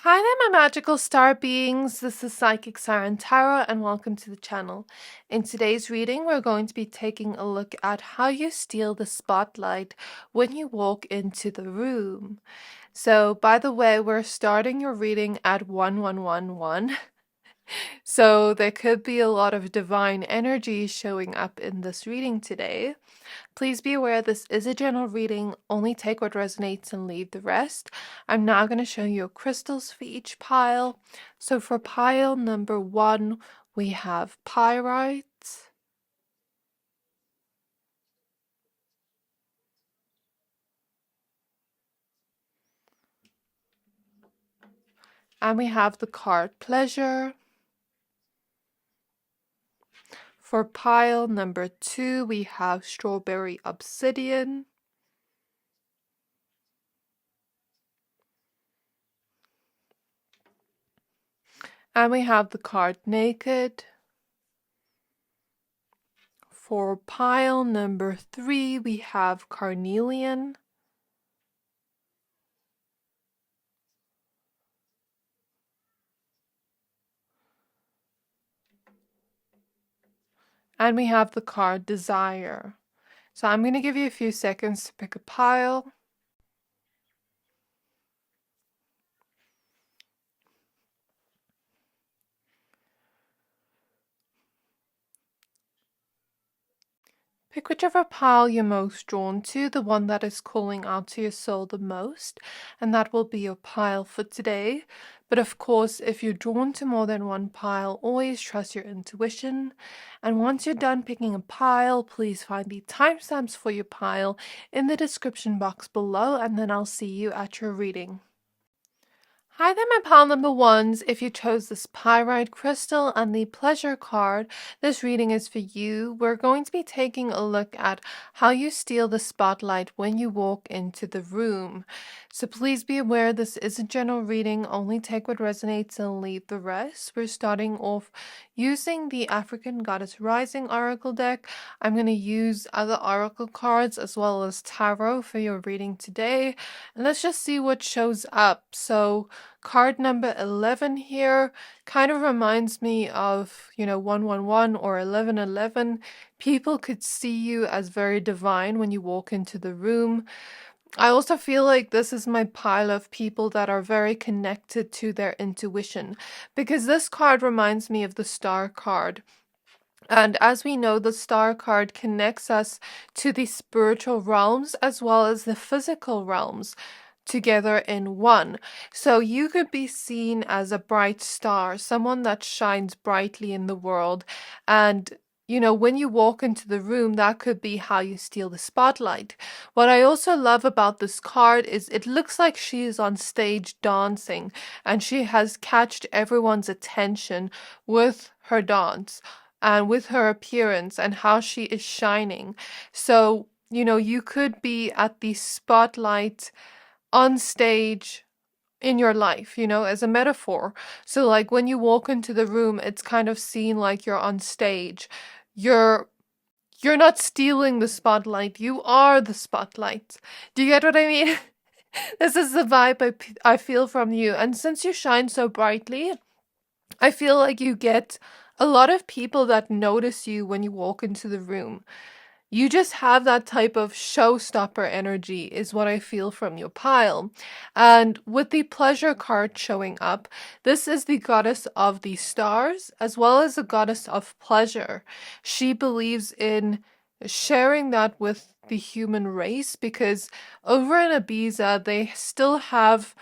Hi there, my magical star beings. This is Psychic Siren Tarot, and welcome to the channel. In today's reading, we're going to be taking a look at how you steal the spotlight when you walk into the room. So, by the way, we're starting your reading at 1111. So, there could be a lot of divine energy showing up in this reading today. Please be aware this is a general reading, only take what resonates and leave the rest. I'm now going to show you crystals for each pile. So for pile number 1, we have Pyrite. And we have the card Pleasure. For pile number 2, we have Strawberry Obsidian. And we have the card Naked. For pile number 3, we have Carnelian. And we have the card Desire. So I'm going to give you a few seconds to pick a pile. Pick whichever pile you're most drawn to, the one that is calling out to your soul the most, and that will be your pile for today. But of course, if you're drawn to more than one pile, always trust your intuition. And once you're done picking a pile, please find the timestamps for your pile in the description box below, and then I'll see you at your reading. Hi there, my pile number ones. If you chose this Pyrite crystal and the pleasure card, this reading is for you. We're going to be taking a look at how you steal the spotlight when you walk into the room. So please be aware this is a general reading. Only take what resonates and leave the rest. We're starting off using the African Goddess Rising Oracle deck. I'm going to use other oracle cards as well as tarot for your reading today. And let's just see what shows up. So card number 11 here kind of reminds me of, 111 or 1111. People could see you as very divine when you walk into the room. I also feel like this is my pile of people that are very connected to their intuition, because this card reminds me of the Star card. And as we know, the Star card connects us to the spiritual realms as well as the physical realms together in one. So you could be seen as a bright star, someone that shines brightly in the world. And when you walk into the room, that could be how you steal the spotlight. What I also love about this card is it looks like she is on stage dancing, and she has catched everyone's attention with her dance and with her appearance and how she is shining. So, you could be at the spotlight on stage in your life, as a metaphor. So like when you walk into the room, it's kind of seen like you're on stage. You're not stealing the spotlight, you are the spotlight. Do you get what I mean? This is the vibe I feel from you. And since you shine so brightly, I feel like you get a lot of people that notice you when you walk into the room. You just have that type of showstopper energy is what I feel from your pile. And with the pleasure card showing up, this is the goddess of the stars as well as the goddess of pleasure. She believes in sharing that with the human race, because over in Ibiza, they still have,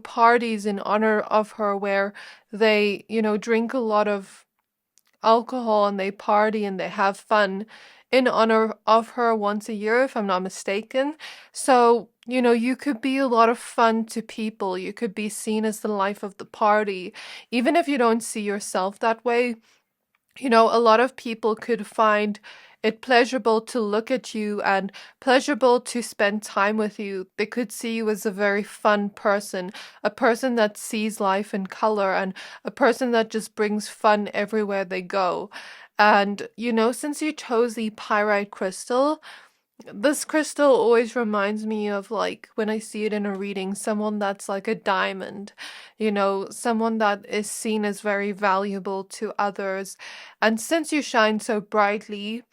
parties in honor of her where they, drink a lot of alcohol and they party and they have fun in honor of her once a year, if I'm not mistaken. So, you could be a lot of fun to people. You could be seen as the life of the party. Even if you don't see yourself that way, a lot of people could find it pleasurable to look at you and pleasurable to spend time with you. They could see you as a very fun person, a person that sees life in color, and a person that just brings fun everywhere they go. And, since you chose the Pyrite crystal, This crystal always reminds me of like when I see it in a reading, someone that's like a diamond, someone that is seen as very valuable to others. And since you shine so brightly,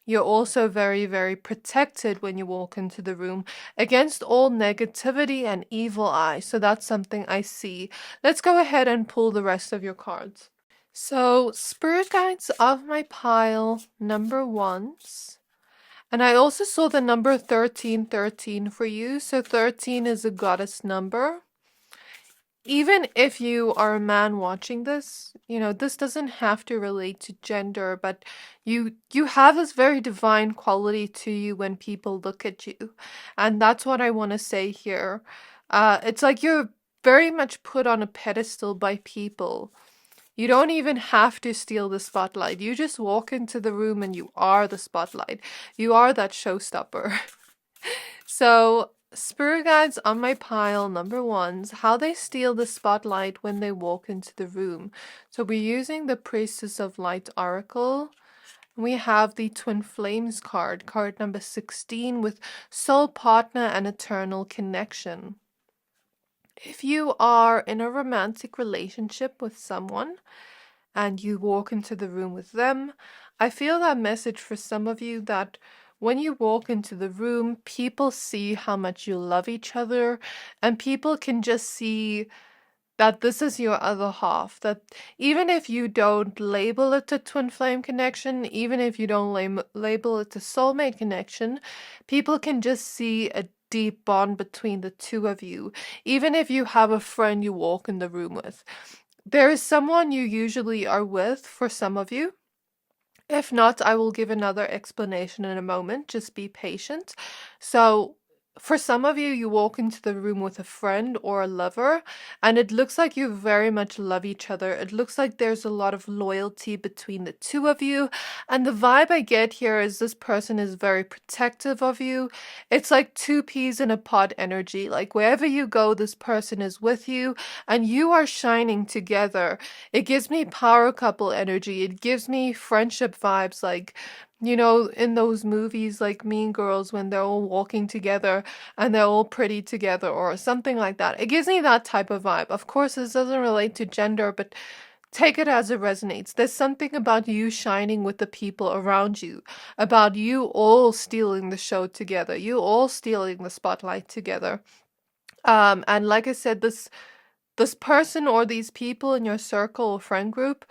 you're also very, very protected when you walk into the room against all negativity and evil eye. So that's something I see. Let's go ahead and pull the rest of your cards. So, spirit guides of my pile, number ones. And I also saw the number 1313 for you. So 13 is a goddess number. Even if you are a man watching this, this doesn't have to relate to gender, but you have this very divine quality to you when people look at you. And that's what I want to say here. It's like you're very much put on a pedestal by people. You don't even have to steal the spotlight. You just walk into the room and you are the spotlight. You are that showstopper. So, spirit guides on my pile, number ones, how they steal the spotlight when they walk into the room. So, we're using the Priestess of Light Oracle. We have the Twin Flames card number 16, with soul partner and eternal connection. If you are in a romantic relationship with someone and you walk into the room with them, I feel that message for some of you that when you walk into the room, people see how much you love each other, and people can just see that this is your other half. That even if you don't label it a twin flame connection, even if you don't label it a soulmate connection, people can just see a deep bond between the two of you. Even if you have a friend you walk in the room with, there is someone you usually are with for some of you. If not, I will give another explanation in a moment. Just be patient. So, for some of you, you walk into the room with a friend or a lover, and it looks like you very much love each other. It looks like there's a lot of loyalty between the two of you. And the vibe I get here is this person is very protective of you. It's like two peas in a pod energy. Like wherever you go, this person is with you, and you are shining together. It gives me power couple energy. It gives me friendship vibes, like, in those movies like Mean Girls when they're all walking together and they're all pretty together or something like that. It gives me that type of vibe. Of course, this doesn't relate to gender, but take it as it resonates. There's something about you shining with the people around you, about you all stealing the show together, you all stealing the spotlight together. And like I said, this person or these people in your circle or friend group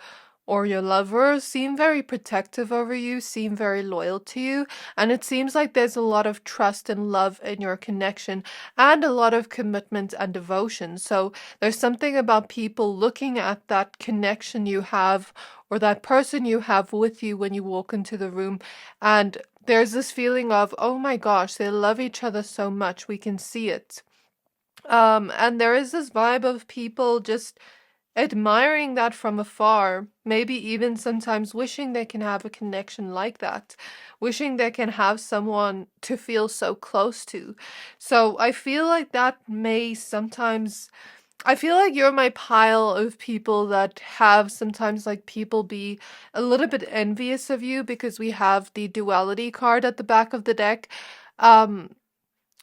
or your lover seem very protective over you, seem very loyal to you, and it seems like there's a lot of trust and love in your connection and a lot of commitment and devotion. So there's something about people looking at that connection you have or that person you have with you when you walk into the room, and there's this feeling of, oh my gosh, they love each other so much, we can see it. And there is this vibe of people just admiring that from afar, maybe even sometimes wishing they can have a connection like that, wishing they can have someone to feel so close to. So I feel like that may sometimes, I feel like you're my pile of people that have sometimes like people be a little bit envious of you because we have the duality card at the back of the deck. Um,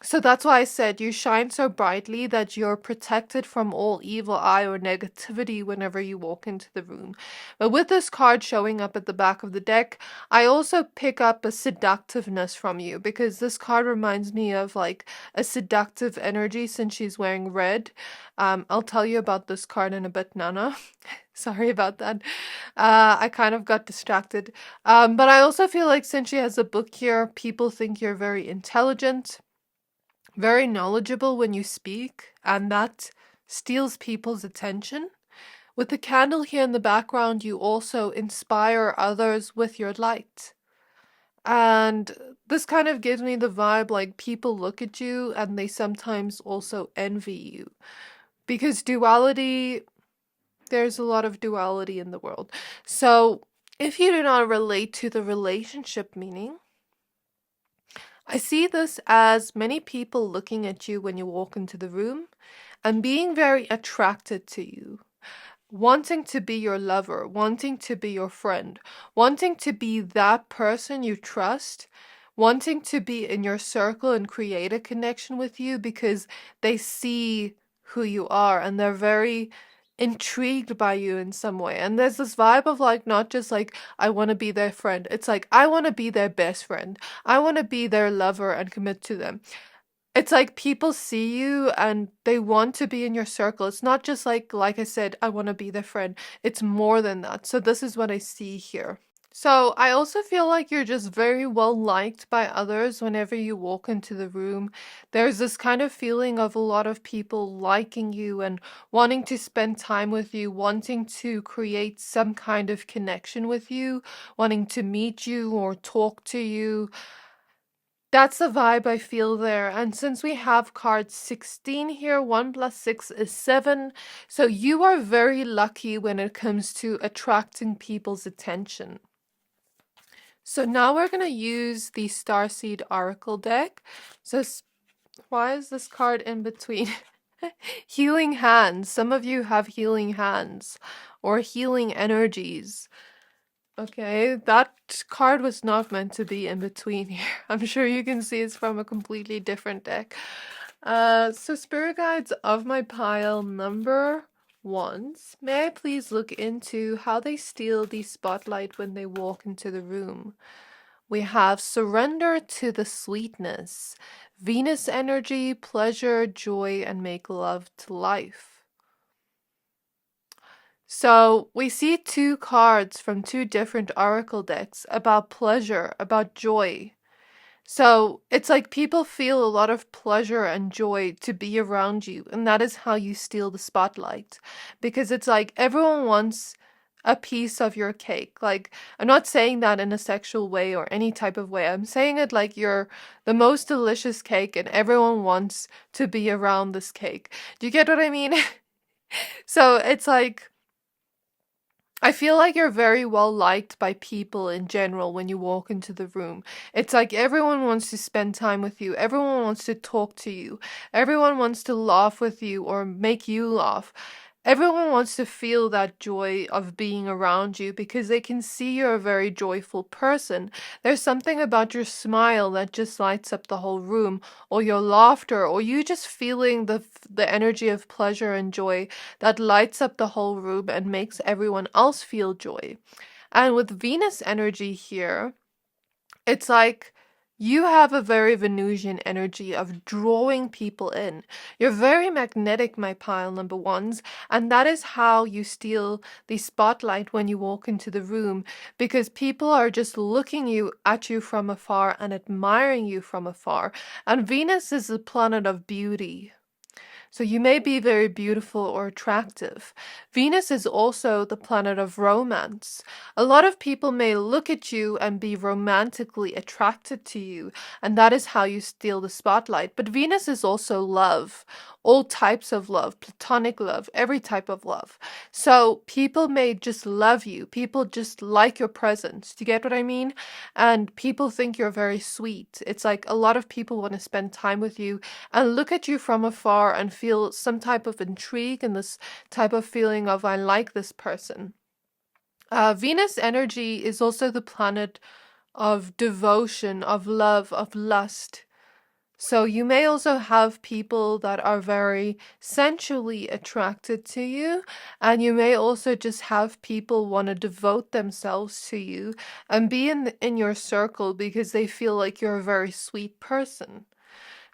so that's why I said you shine so brightly that you're protected from all evil eye or negativity whenever you walk into the room. But with this card showing up at the back of the deck, I also pick up a seductiveness from you because this card reminds me of like a seductive energy since she's wearing red. I'll tell you about this card in a bit, Nana. Sorry about that. I kind of got distracted. But I also feel like since she has a book here, people think you're very intelligent, very knowledgeable when you speak, and that steals people's attention. With the candle here in the background, you also inspire others with your light. And this kind of gives me the vibe like people look at you and they sometimes also envy you. Because duality, there's a lot of duality in the world. So if you do not relate to the relationship meaning, I see this as many people looking at you when you walk into the room and being very attracted to you, wanting to be your lover, wanting to be your friend, wanting to be that person you trust wanting to be in your circle and create a connection with you because they see who you are and they're very intrigued by you in some way. And there's this vibe of like, not just like, I want to be their friend. It's like, I want to be their best friend. I want to be their lover and commit to them. It's like people see you and they want to be in your circle. It's not just like I said, I want to be their friend. It's more than that. So this is what I see here. So I also feel like you're just very well liked by others whenever you walk into the room. There's this kind of feeling of a lot of people liking you and wanting to spend time with you, wanting to create some kind of connection with you, wanting to meet you or talk to you. That's the vibe I feel there. And since we have card 16 here, 1 plus 6 is 7. So you are very lucky when it comes to attracting people's attention. So now we're going to use the Starseed Oracle deck. So why is this card in between? Healing hands. Some of you have healing hands or healing energies. Okay, that card was not meant to be in between here. I'm sure you can see it's from a completely different deck. So spirit guides of my pile number ones, may I please look into how they steal the spotlight when they walk into the room? We have surrender to the sweetness, Venus energy, pleasure, joy, and make love to life. So we see two cards from two different oracle decks about pleasure, about joy. So it's like people feel a lot of pleasure and joy to be around you, and that is how you steal the spotlight. Because it's like everyone wants a piece of your cake. Like, I'm not saying that in a sexual way or any type of way. I'm saying it like you're the most delicious cake and everyone wants to be around this cake. Do you get what I mean? So it's like, I feel like you're very well liked by people in general when you walk into the room. It's like everyone wants to spend time with you. Everyone wants to talk to you. Everyone wants to laugh with you or make you laugh. Everyone wants to feel that joy of being around you because they can see you're a very joyful person. There's something about your smile that just lights up the whole room, or your laughter, or you just feeling the energy of pleasure and joy that lights up the whole room and makes everyone else feel joy. And with Venus energy here, it's like you have a very Venusian energy of drawing people in. You're very magnetic, my pile number ones, and that is how you steal the spotlight when you walk into the room, because people are just looking at you from afar and admiring you from afar. And Venus is a planet of beauty. So you may be very beautiful or attractive. Venus is also the planet of romance. A lot of people may look at you and be romantically attracted to you, and that is how you steal the spotlight. But Venus is also love, all types of love, platonic love, every type of love. So people may just love you. People just like your presence. Do you get what I mean? And people think you're very sweet. It's like a lot of people want to spend time with you and look at you from afar and feel some type of intrigue and this type of feeling of I like this person. Venus energy is also the planet of devotion, of love, of lust. So you may also have people that are very sensually attracted to you, and you may also just have people want to devote themselves to you and be in your circle because they feel like you're a very sweet person.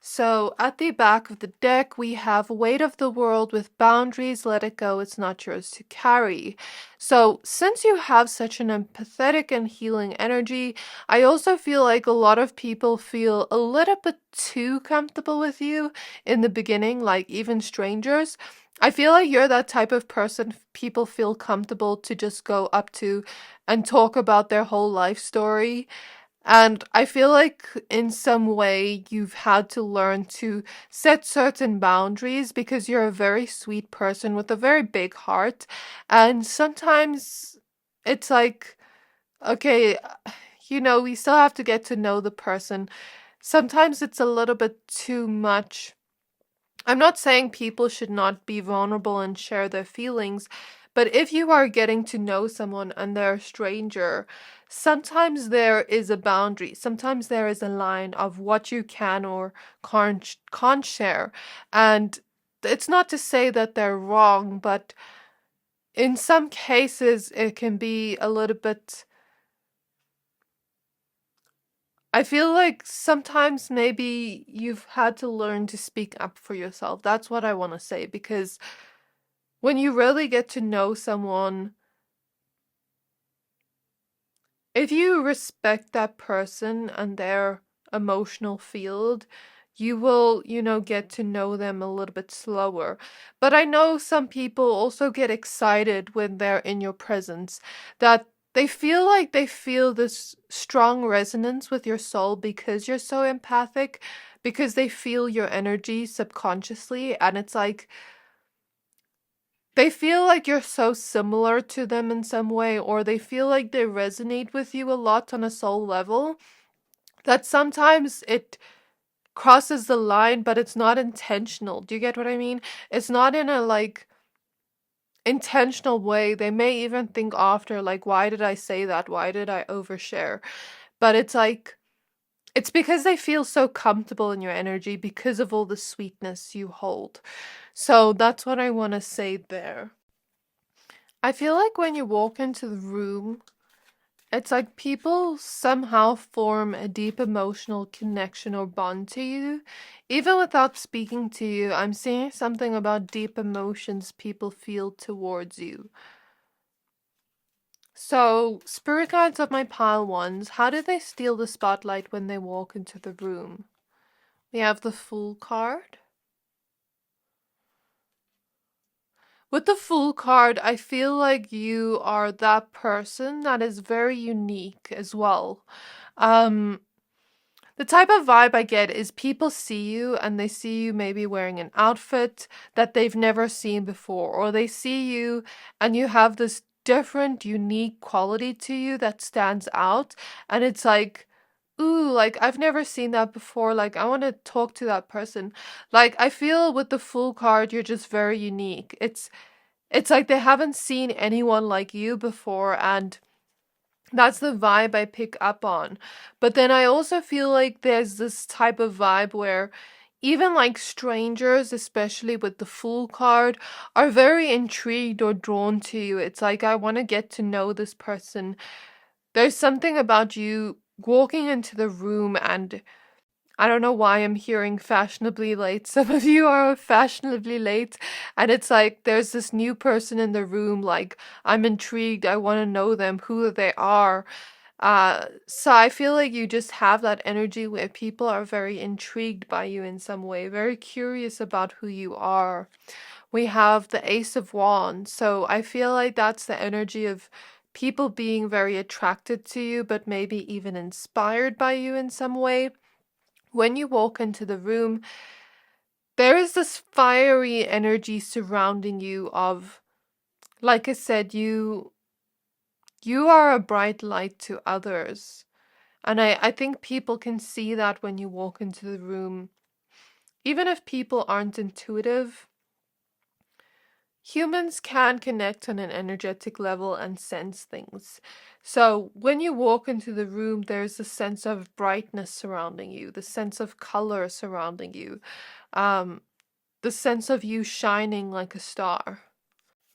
So at the back of the deck, we have weight of the world with boundaries, let it go, it's not yours to carry. So since you have such an empathetic and healing energy, I also feel like a lot of people feel a little bit too comfortable with you in the beginning, like even strangers. I feel like you're that type of person people feel comfortable to just go up to and talk about their whole life story. And I feel like in some way you've had to learn to set certain boundaries because you're a very sweet person with a very big heart. And sometimes it's like, okay, we still have to get to know the person. Sometimes it's a little bit too much. I'm not saying people should not be vulnerable and share their feelings, but if you are getting to know someone and they're a stranger, sometimes there is a boundary. Sometimes there is a line of what you can or can't share. And it's not to say that they're wrong, but in some cases it can be a little bit. I feel like sometimes maybe you've had to learn to speak up for yourself. That's what I want to say, because when you really get to know someone, if you respect that person and their emotional field, you will, get to know them a little bit slower. But I know some people also get excited when they're in your presence, that they feel like they feel this strong resonance with your soul because you're so empathic, because they feel your energy subconsciously, and it's like they feel like you're so similar to them in some way, or they feel like they resonate with you a lot on a soul level, that sometimes it crosses the line, but it's not intentional. Do you get what I mean? It's not in a intentional way. They may even think after, like, why did I say that? Why did I overshare? But it's like, it's because they feel so comfortable in your energy because of all the sweetness you hold. So that's what I want to say there. I feel like when you walk into the room, it's like people somehow form a deep emotional connection or bond to you. Even without speaking to you, I'm seeing something about deep emotions people feel towards you. So, spirit guides of my pile ones, how do they steal the spotlight when they walk into the room? We have the Fool card. With the Fool card, I feel like you are that person that is very unique as well. The type of vibe I get is people see you and they see you maybe wearing an outfit that they've never seen before, or they see you and you have this different, unique quality to you that stands out, and it's like, ooh, like I've never seen that before. Like I want to talk to that person. Like I feel with the Fool card, you're just very unique. It's like they haven't seen anyone like you before, and that's the vibe I pick up on. But then I also feel like there's this type of vibe where even like strangers, especially with the Fool card, are very intrigued or drawn to you. It's like, I want to get to know this person. There's something about you walking into the room, and I don't know why I'm hearing fashionably late. Some of you are fashionably late, and it's like there's this new person in the room, like I'm intrigued, I want to know them, who they are. So I feel like you just have that energy where people are very intrigued by you in some way, very curious about who you are. We have the Ace of Wands, so I feel like that's the energy of people being very attracted to you, but maybe even inspired by you in some way. When you walk into the room, there is this fiery energy surrounding you of, like I said, you are a bright light to others. And I think people can see that when you walk into the room. Even if people aren't intuitive, humans can connect on an energetic level and sense things. So when you walk into the room, there's a sense of brightness surrounding you, the sense of color surrounding you, um, the sense of you shining like a star.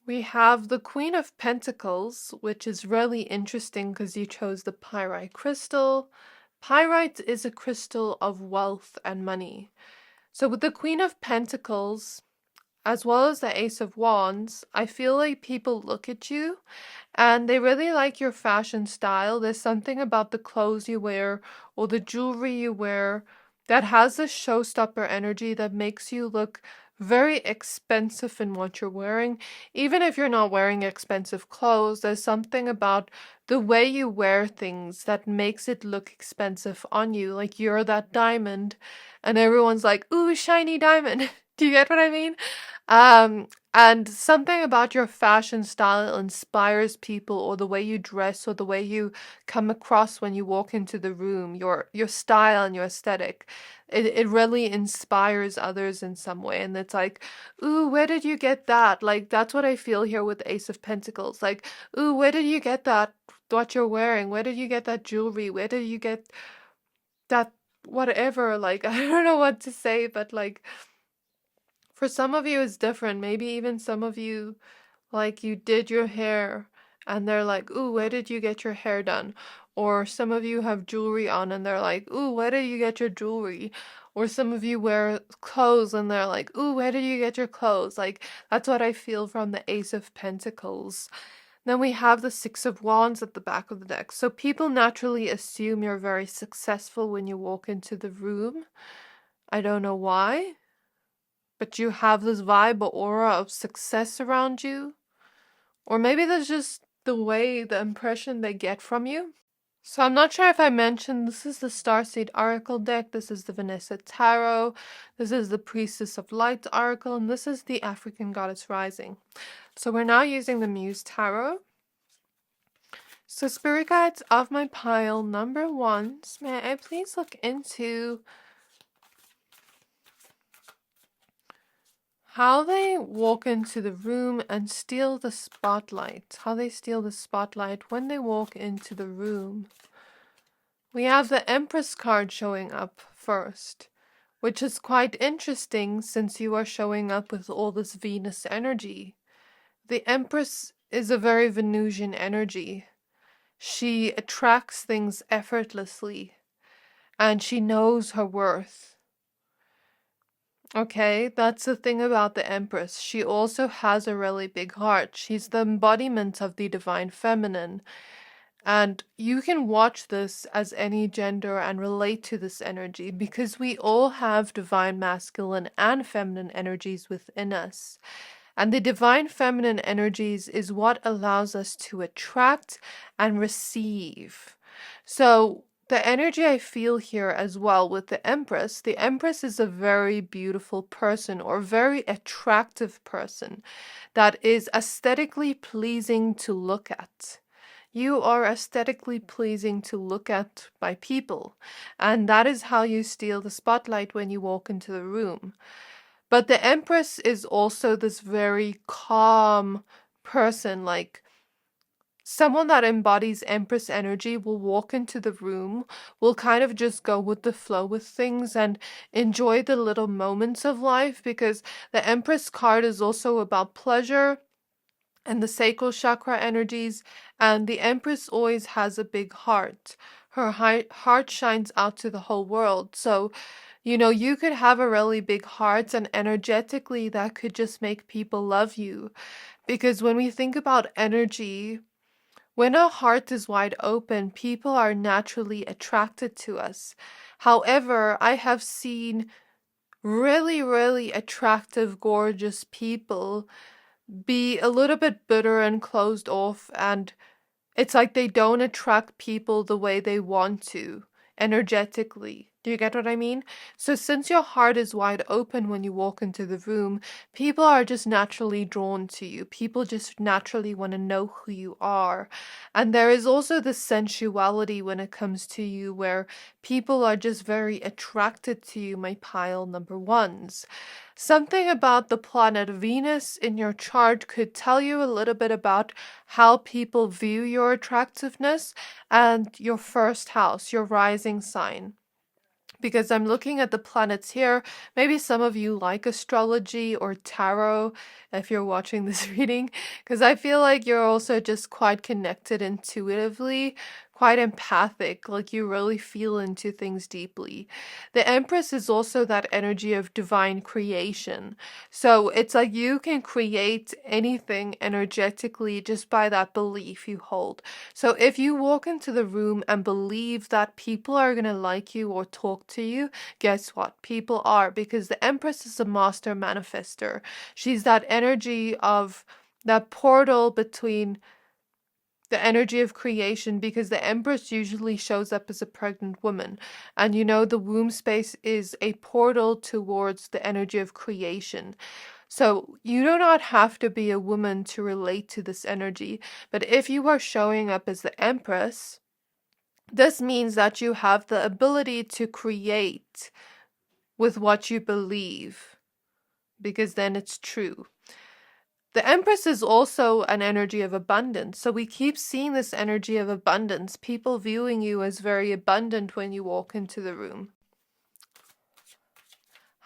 We have the Queen of Pentacles, which is really interesting because you chose the Pyrite crystal. Pyrite is a crystal of wealth and money. So with the Queen of Pentacles, as well as the Ace of Wands, I feel like people look at you and they really like your fashion style. There's something about the clothes you wear or the jewelry you wear that has this showstopper energy that makes you look very expensive in what you're wearing. Even if you're not wearing expensive clothes, there's something about the way you wear things that makes it look expensive on you. Like you're that diamond and everyone's like, ooh, shiny diamond. Do you get what I mean? And something about your fashion style inspires people, or the way you dress, or the way you come across when you walk into the room, your style and your aesthetic. It really inspires others in some way. And it's like, ooh, where did you get that? Like, that's what I feel here with Ace of Pentacles. Like, ooh, where did you get that? what you're wearing? Where did you get that jewelry? Where did you get that whatever? Like, I don't know what to say, but like, for some of you it's different. Maybe even some of you, like, you did your hair and they're like, ooh, where did you get your hair done? Or some of you have jewelry on and they're like, ooh, where did you get your jewelry? Or some of you wear clothes and they're like, ooh, where did you get your clothes? Like, that's what I feel from the Ace of Pentacles. Then we have the Six of Wands at the back of the deck. So people naturally assume you're very successful when you walk into the room. I don't know why, but you have this vibe or aura of success around you. Or maybe that's just the impression they get from you. So I'm not sure if I mentioned, this is the Starseed Oracle deck, this is the Vanessa Tarot, this is the Priestess of Light Oracle, and this is the African Goddess Rising. So we're now using the Muse Tarot. So Spirit Guides of my pile, number 1, may I please look into how they walk into the room and steal the spotlight. How they steal the spotlight when they walk into the room. We have the Empress card showing up first, which is quite interesting since you are showing up with all this Venus energy. The Empress is a very Venusian energy. She attracts things effortlessly, and she knows her worth. Okay, that's the thing about the Empress. She also has a really big heart. She's the embodiment of the divine feminine. And you can watch this as any gender and relate to this energy because we all have divine masculine and feminine energies within us. And the divine feminine energies is what allows us to attract and receive. So the energy I feel here as well with the Empress is a very beautiful person or very attractive person that is aesthetically pleasing to look at. You are aesthetically pleasing to look at by people, and that is how you steal the spotlight when you walk into the room. But the Empress is also this very calm person, like someone that embodies Empress energy will walk into the room, will kind of just go with the flow with things and enjoy the little moments of life, because the Empress card is also about pleasure and the sacral chakra energies, and the Empress always has a big heart. Her heart shines out to the whole world. So, you know, you could have a really big heart, and energetically that could just make people love you. Because when we think about energy, when our heart is wide open, people are naturally attracted to us. However, I have seen really, really attractive, gorgeous people be a little bit bitter and closed off, and it's like they don't attract people the way they want to energetically. Do you get what I mean? So since your heart is wide open when you walk into the room, people are just naturally drawn to you. People just naturally want to know who you are. And there is also this sensuality when it comes to you where people are just very attracted to you, my pile number 1s. Something about the planet Venus in your chart could tell you a little bit about how people view your attractiveness and your first house, your rising sign. Because I'm looking at the planets here. Maybe some of you like astrology or tarot if you're watching this reading, because I feel like you're also just quite connected intuitively, quite empathic, like you really feel into things deeply. The Empress is also that energy of divine creation. So it's like you can create anything energetically just by that belief you hold. So if you walk into the room and believe that people are going to like you or talk to you, guess what? People are, because the Empress is a master manifester. She's that energy of that portal between the energy of creation, because the Empress usually shows up as a pregnant woman. And you know, the womb space is a portal towards the energy of creation. So you do not have to be a woman to relate to this energy. But if you are showing up as the Empress, this means that you have the ability to create with what you believe, because then it's true. The Empress is also an energy of abundance. So we keep seeing this energy of abundance, people viewing you as very abundant when you walk into the room.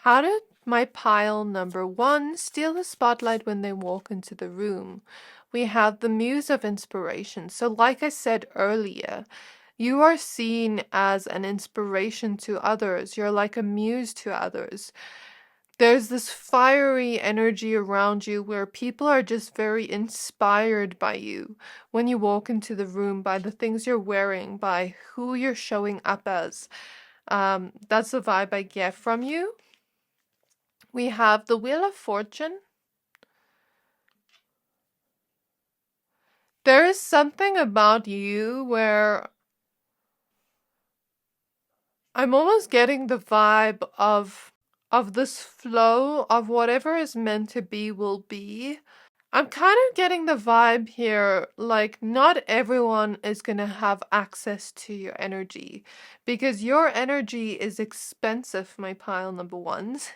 How did my pile number 1 steal the spotlight when they walk into the room? We have the Muse of Inspiration. So like I said earlier, you are seen as an inspiration to others. You're like a muse to others. There's this fiery energy around you where people are just very inspired by you when you walk into the room, by the things you're wearing, by who you're showing up as. That's the vibe I get from you. We have the Wheel of Fortune. There is something about you where I'm almost getting the vibe of this flow of whatever is meant to be will be. I'm kind of getting the vibe here, like not everyone is going to have access to your energy because your energy is expensive, my pile number 1s.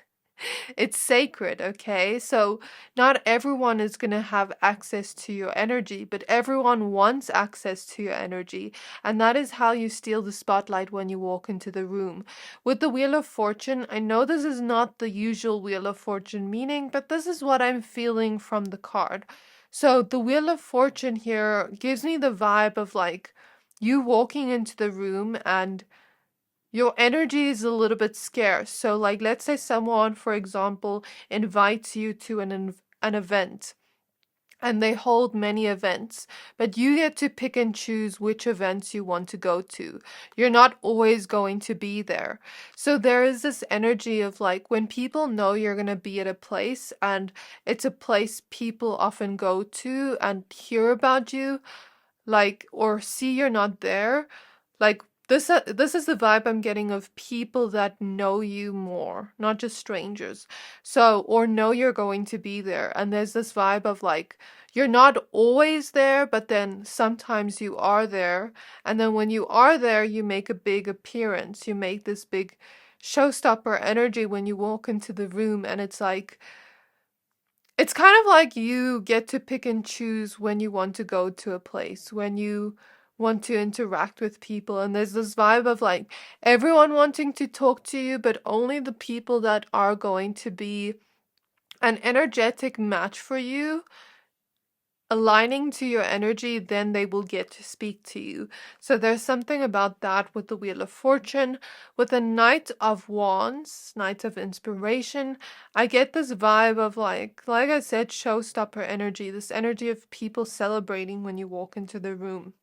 It's sacred, okay? So not everyone is going to have access to your energy, but everyone wants access to your energy. And that is how you steal the spotlight when you walk into the room. With the Wheel of Fortune, I know this is not the usual Wheel of Fortune meaning, but this is what I'm feeling from the card. So the Wheel of Fortune here gives me the vibe of like you walking into the room and your energy is a little bit scarce. So like let's say someone, for example, invites you to an event and they hold many events, but you get to pick and choose which events you want to go to. You're not always going to be there. So there is this energy of like when people know you're going to be at a place and it's a place people often go to and hear about you, like, or see you're not there, like this is the vibe I'm getting of people that know you more, not just strangers. So, or know you're going to be there. And there's this vibe of like, you're not always there, but then sometimes you are there. And then when you are there, you make a big appearance. You make this big showstopper energy when you walk into the room. And it's like, it's kind of like you get to pick and choose when you want to go to a place, when you want to interact with people. And there's this vibe of like everyone wanting to talk to you, but only the people that are going to be an energetic match for you, aligning to your energy, then they will get to speak to you. So there's something about that with the Wheel of Fortune. With the Knight of Wands, Knight of Inspiration, I get this vibe of like I said, showstopper energy, this energy of people celebrating when you walk into the room.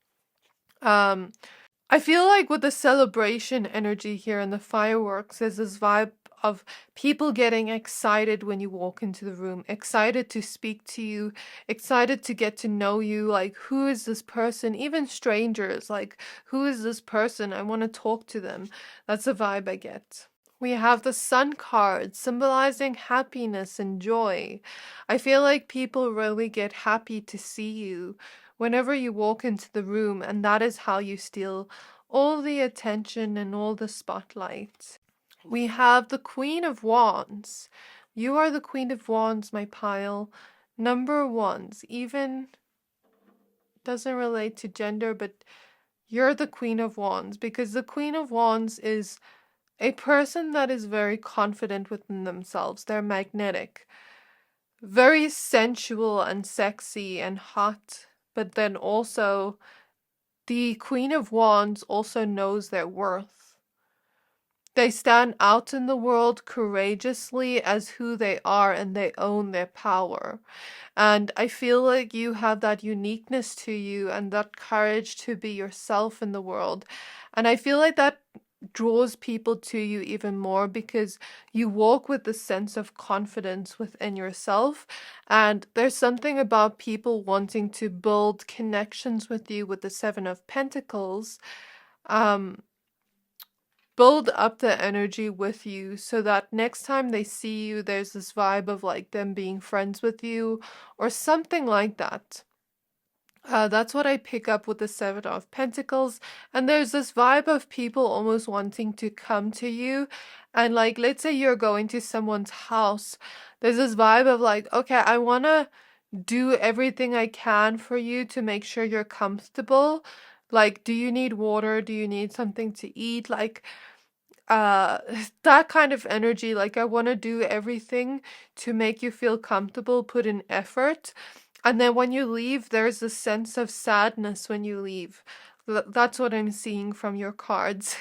I feel like with the celebration energy here and the fireworks, there's this vibe of people getting excited when you walk into the room, excited to speak to you, excited to get to know you, like who is this person, even strangers, like who is this person, I want to talk to them. That's the vibe I get. We have the Sun card symbolizing happiness and joy. I feel like people really get happy to see you whenever you walk into the room, and that is how you steal all the attention and all the spotlight. We have the Queen of Wands. You are the Queen of Wands, my pile. Number 1s, even doesn't relate to gender, but you're the Queen of Wands because the Queen of Wands is a person that is very confident within themselves. They're magnetic, very sensual and sexy and hot, but then also the Queen of Wands also knows their worth. They stand out in the world courageously as who they are and they own their power. And I feel like you have that uniqueness to you and that courage to be yourself in the world. And I feel like that draws people to you even more because you walk with the sense of confidence within yourself. And there's something about people wanting to build connections with you with the Seven of Pentacles. Build up the energy with you so that next time they see you, there's this vibe of like them being friends with you or something like that. That's what I pick up with the Seven of Pentacles. And there's this vibe of people almost wanting to come to you. And like, let's say you're going to someone's house. There's this vibe of like, okay, I want to do everything I can for you to make sure you're comfortable. Like, do you need water? Do you need something to eat? Like, uh that kind of energy. Like, I want to do everything to make you feel comfortable, put in effort. And then when you leave, there's a sense of sadness when you leave. That's what I'm seeing from your cards.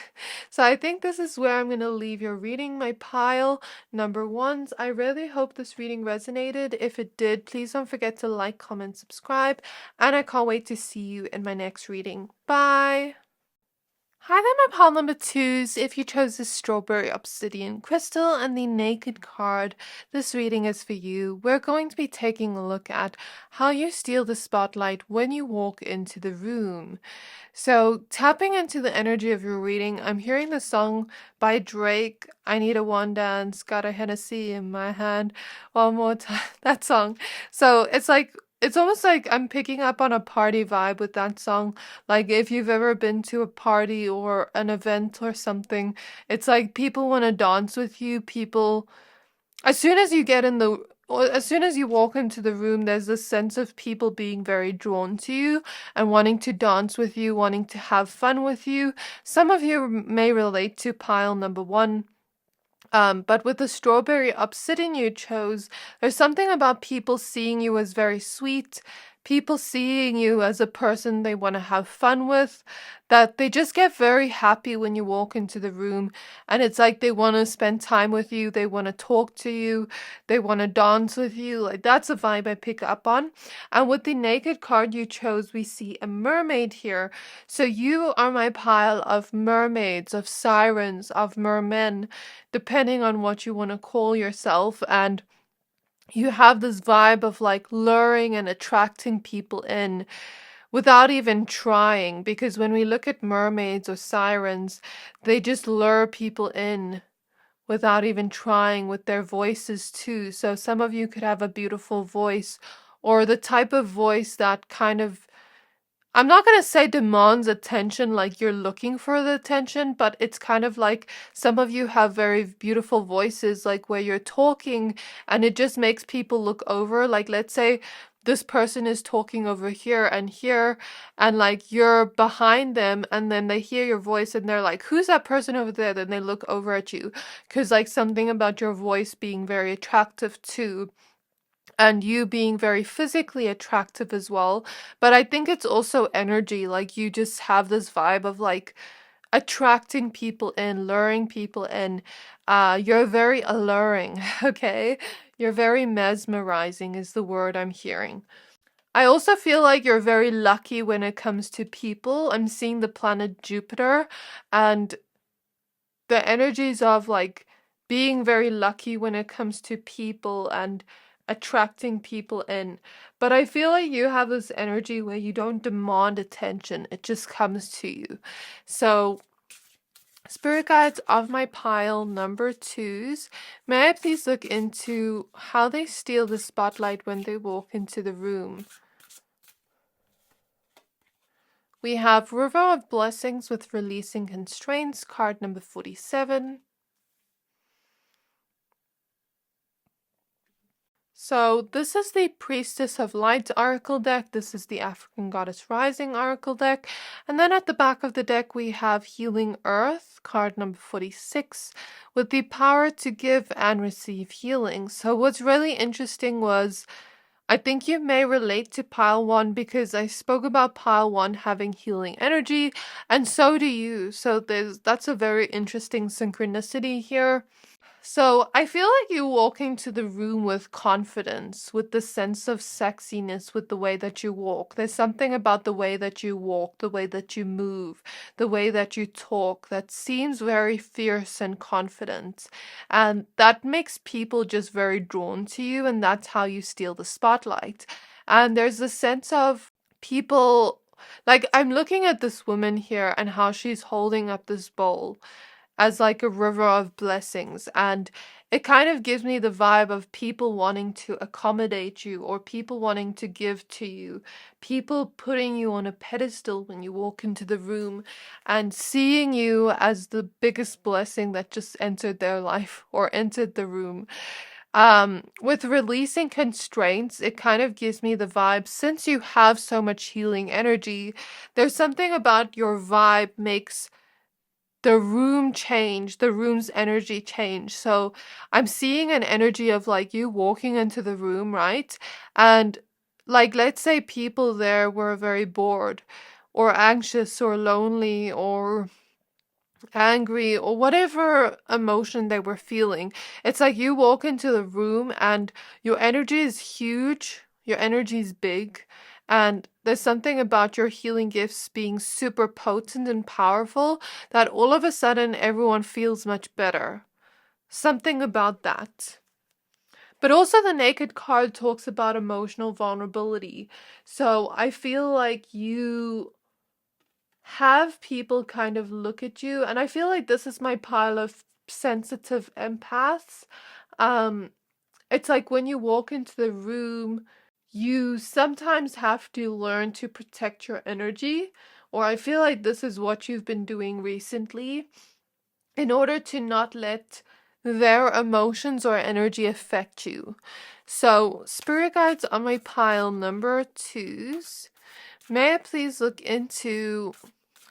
So I think this is where I'm going to leave your reading, my pile number ones. I really hope this reading resonated. If it did, please don't forget to like, comment, subscribe, and I can't wait to see you in my next reading. Bye! Hi there, my pile number twos. If you chose the strawberry obsidian crystal and the naked card, this reading is for you. We're going to be taking a look at how you steal the spotlight when you walk into the room. So, tapping into the energy of your reading, I'm hearing the song by Drake, I Need a One Dance, Got a Hennessy in my hand, one more time, that song. So, it's almost like I'm picking up on a party vibe with that song. Like, if you've ever been to a party or an event or something, it's like people want to dance with you. People, as soon as you get in the, or as soon as you walk into the room, there's this sense of people being very drawn to you and wanting to dance with you, wanting to have fun with you. Some of you may relate to pile number one. But with the strawberry obsidian you chose, there's something about people seeing you as very sweet, people seeing you as a person they want to have fun with, that they just get very happy when you walk into the room, and it's like they want to spend time with you, they want to talk to you, they want to dance with you. Like, that's a vibe I pick up on. And with the naked card you chose, we see a mermaid here. So you are my pile of mermaids, of sirens, of mermen, depending on what you want to call yourself. And you have this vibe of like luring and attracting people in without even trying, because when we look at mermaids or sirens, they just lure people in without even trying with their voices too. So some of you could have a beautiful voice, or the type of voice that kind of, I'm not going to say demands attention, like you're looking for the attention, but it's kind of like some of you have very beautiful voices, like where you're talking and it just makes people look over. Like, let's say this person is talking over here, and like you're behind them, and then they hear your voice and they're like, who's that person over there? Then they look over at you because like something about your voice being very attractive too, and you being very physically attractive as well. But I think it's also energy. Like, you just have this vibe of like attracting people in, luring people in. You're very alluring, okay? You're very mesmerizing is the word I'm hearing. I also feel like you're very lucky when it comes to people. I'm seeing the planet Jupiter and the energies of like being very lucky when it comes to people and attracting people in. But I feel like you have this energy where you don't demand attention, it just comes to you. So, spirit guides of my pile number twos, may I please look into how they steal the spotlight when they walk into the room? We have River of Blessings with Releasing Constraints, card number 47. So this is the Priestess of Light oracle deck. This is the African Goddess Rising oracle deck. And then at the back of the deck we have Healing Earth, card number 46, with the power to give and receive healing. So what's really interesting was, I think you may relate to pile one because I spoke about pile one having healing energy, and so do you. So that's a very interesting synchronicity here. So I feel like you walk into the room with confidence, with the sense of sexiness, with the way that you walk. There's something about the way that you walk, the way that you move, the way that you talk that seems very fierce and confident. And that makes people just very drawn to you, and that's how you steal the spotlight. And there's a sense of people, like, I'm looking at this woman here and how she's holding up this bowl as like a river of blessings, and it kind of gives me the vibe of people wanting to accommodate you, or people wanting to give to you, people putting you on a pedestal when you walk into the room and seeing you as the biggest blessing that just entered their life or entered the room. With releasing constraints, it kind of gives me the vibe, since you have so much healing energy, there's something about your vibe makes the room change, the room's energy change. So I'm seeing an energy of like you walking into the room, right? And like, let's say people there were very bored or anxious or lonely or angry or whatever emotion they were feeling. It's like you walk into the room and your energy is huge, your energy is big, and there's something about your healing gifts being super potent and powerful that all of a sudden everyone feels much better. Something about that. But also the Naked card talks about emotional vulnerability. So I feel like you have people kind of look at you, and I feel like this is my pile of sensitive empaths. Um, it's like when you walk into the room, you sometimes have to learn to protect your energy, or I feel like this is what you've been doing recently in order to not let their emotions or energy affect you. So, spirit guides on my pile number 2s. May I please look into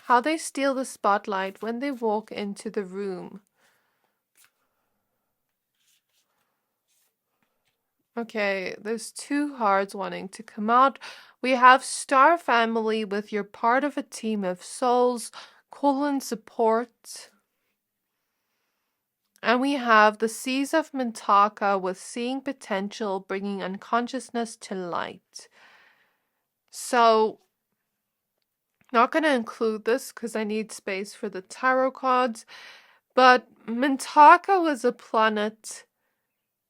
how they steal the spotlight when they walk into the room? Okay, there's 2 cards wanting to come out. We have Star Family with you're part of a team of souls, colon support. And we have the Seas of Mintaka with seeing potential, bringing unconsciousness to light. So, not going to include this because I need space for the tarot cards, but Mintaka was a planet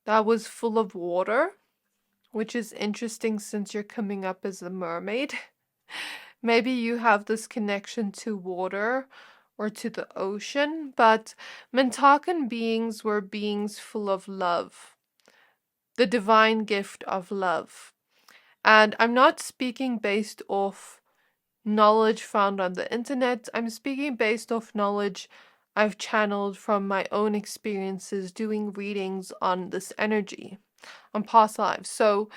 that was full of water, which is interesting since you're coming up as a mermaid. Maybe you have this connection to water or to the ocean, but Mintakan beings were beings full of love, the divine gift of love. And I'm not speaking based off knowledge found on the internet, I'm speaking based off knowledge I've channeled from my own experiences doing readings on this energy, on past lives. So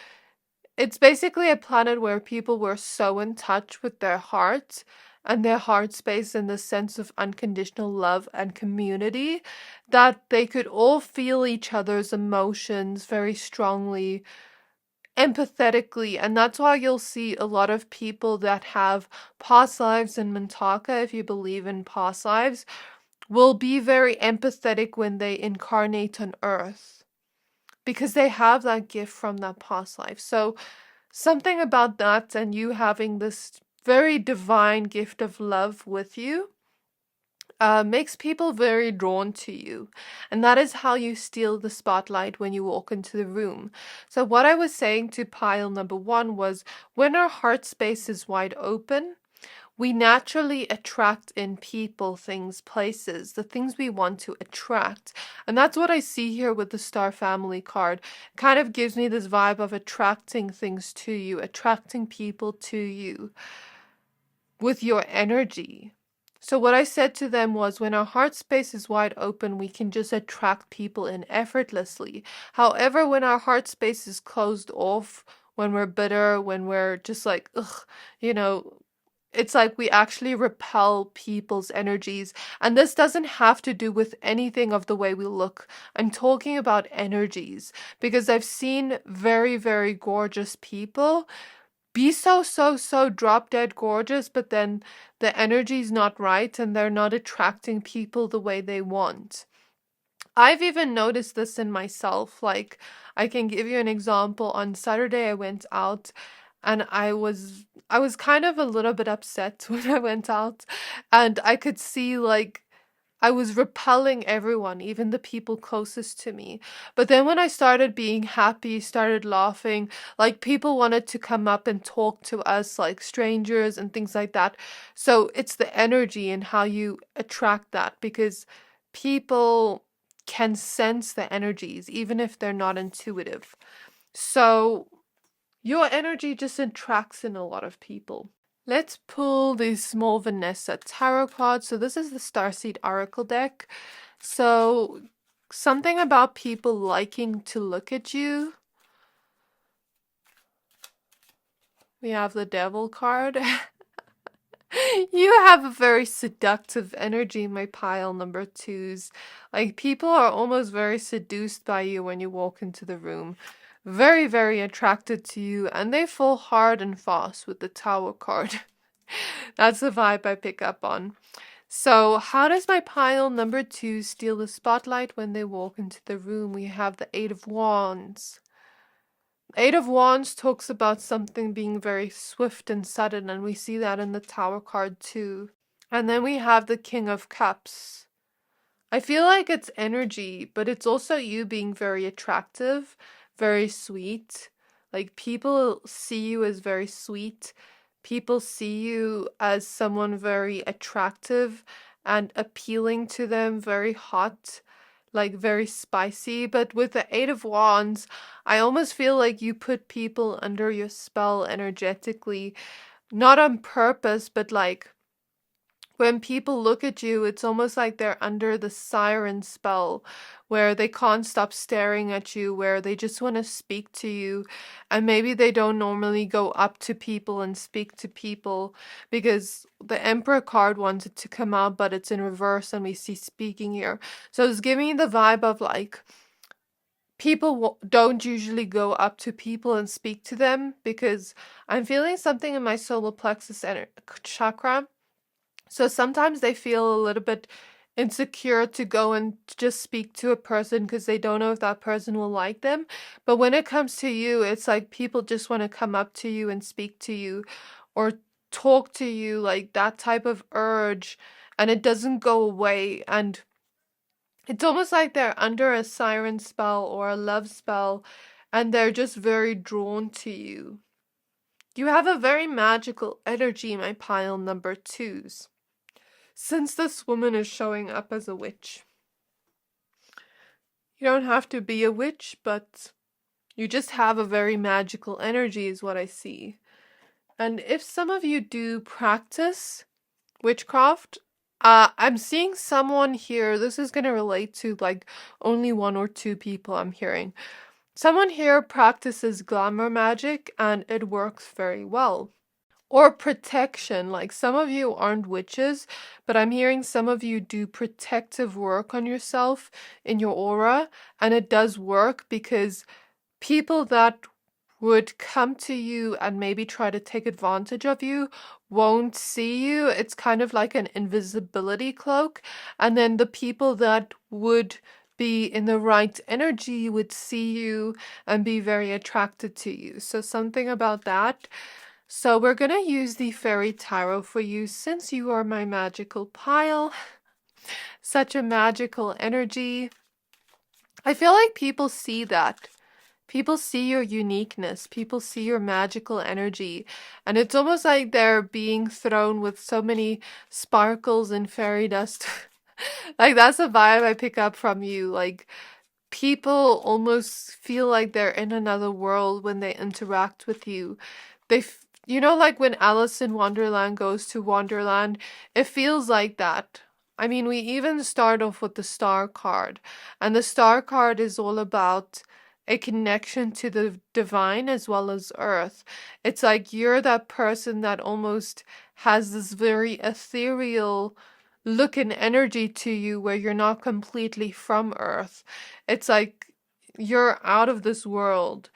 it's basically a planet where people were so in touch with their hearts and their heart space and the sense of unconditional love and community that they could all feel each other's emotions very strongly, empathetically. And that's why you'll see a lot of people that have past lives in Mintaka, if you believe in past lives, will be very empathetic when they incarnate on Earth because they have that gift from that past life. So something about that and you having this very divine gift of love with you makes people very drawn to you. And that is how you steal the spotlight when you walk into the room. So what I was saying to pile number 1 was when our heart space is wide open, we naturally attract in people, things, places, the things we want to attract. And that's what I see here with the Star Family card. It kind of gives me this vibe of attracting things to you, attracting people to you with your energy. So what I said to them was when our heart space is wide open, we can just attract people in effortlessly. However, when our heart space is closed off, when we're bitter, when we're just like, ugh, you know, it's like we actually repel people's energies. And this doesn't have to do with anything of the way we look. I'm talking about energies because I've seen very, very gorgeous people be so drop dead gorgeous, but then the energy's not right and they're not attracting people the way they want. I've even noticed this in myself. Like, I can give you an example. On Saturday, I went out and I was kind of a little bit upset when I went out, and I could see like I was repelling everyone, even the people closest to me. But then when I started being happy, started laughing, like people wanted to come up and talk to us like strangers and things like that. So it's the energy and how you attract that, because people can sense the energies even if they're not intuitive. So your energy just attracts in a lot of people. Let's pull the small Vanessa tarot cards. So this is the Starseed Oracle deck. So something about people liking to look at you. We have the Devil card. You have a very seductive energy, my pile number 2s. Like, people are almost very seduced by you when you walk into the room. Very, very attracted to you, and they fall hard and fast with the Tower card. That's the vibe I pick up on. So, how does my pile number 2 steal the spotlight when they walk into the room? We have the Eight of Wands. Eight of Wands talks about something being very swift and sudden, and we see that in the Tower card too. And then we have the King of Cups. I feel like it's energy, but it's also you being very attractive, very sweet. Like, people see you as very sweet. People see you as someone very attractive and appealing to them, very hot, like very spicy. But with the Eight of Wands, I almost feel like you put people under your spell energetically, not on purpose, but like when people look at you, it's almost like they're under the Siren spell, where they can't stop staring at you, where they just want to speak to you. And maybe they don't normally go up to people and speak to people, because the Emperor card wanted to come out, but it's in reverse and we see speaking here. So it's giving me the vibe of like, people don't usually go up to people and speak to them, because I'm feeling something in my solar plexus chakra. So sometimes they feel a little bit insecure to go and just speak to a person because they don't know if that person will like them. But when it comes to you, it's like people just want to come up to you and speak to you or talk to you, like that type of urge, and it doesn't go away. And it's almost like they're under a siren spell or a love spell, and they're just very drawn to you. You have a very magical energy, my pile number 2s. Since this woman is showing up as a witch, you don't have to be a witch, but you just have a very magical energy is what I see. And if some of you do practice witchcraft, I'm seeing someone here, this is going to relate to like only 1 or 2 people I'm hearing. Someone here practices glamour magic and it works very well. Or protection, like some of you aren't witches, but I'm hearing some of you do protective work on yourself in your aura, and it does work because people that would come to you and maybe try to take advantage of you won't see you. It's kind of like an invisibility cloak, and then the people that would be in the right energy would see you and be very attracted to you. So something about that. So we're going to use the Fairy Tarot for you since you are my magical pile. Such a magical energy. I feel like people see that. People see your uniqueness. People see your magical energy. And it's almost like they're being thrown with so many sparkles and fairy dust. Like, that's a vibe I pick up from you. Like, people almost feel like they're in another world when they interact with you. You know, like when Alice in Wonderland goes to Wonderland, it feels like that. I mean, we even start off with the Star card, and the Star card is all about a connection to the divine as well as earth. It's like you're that person that almost has this very ethereal look and energy to you where you're not completely from earth. It's like you're out of this world.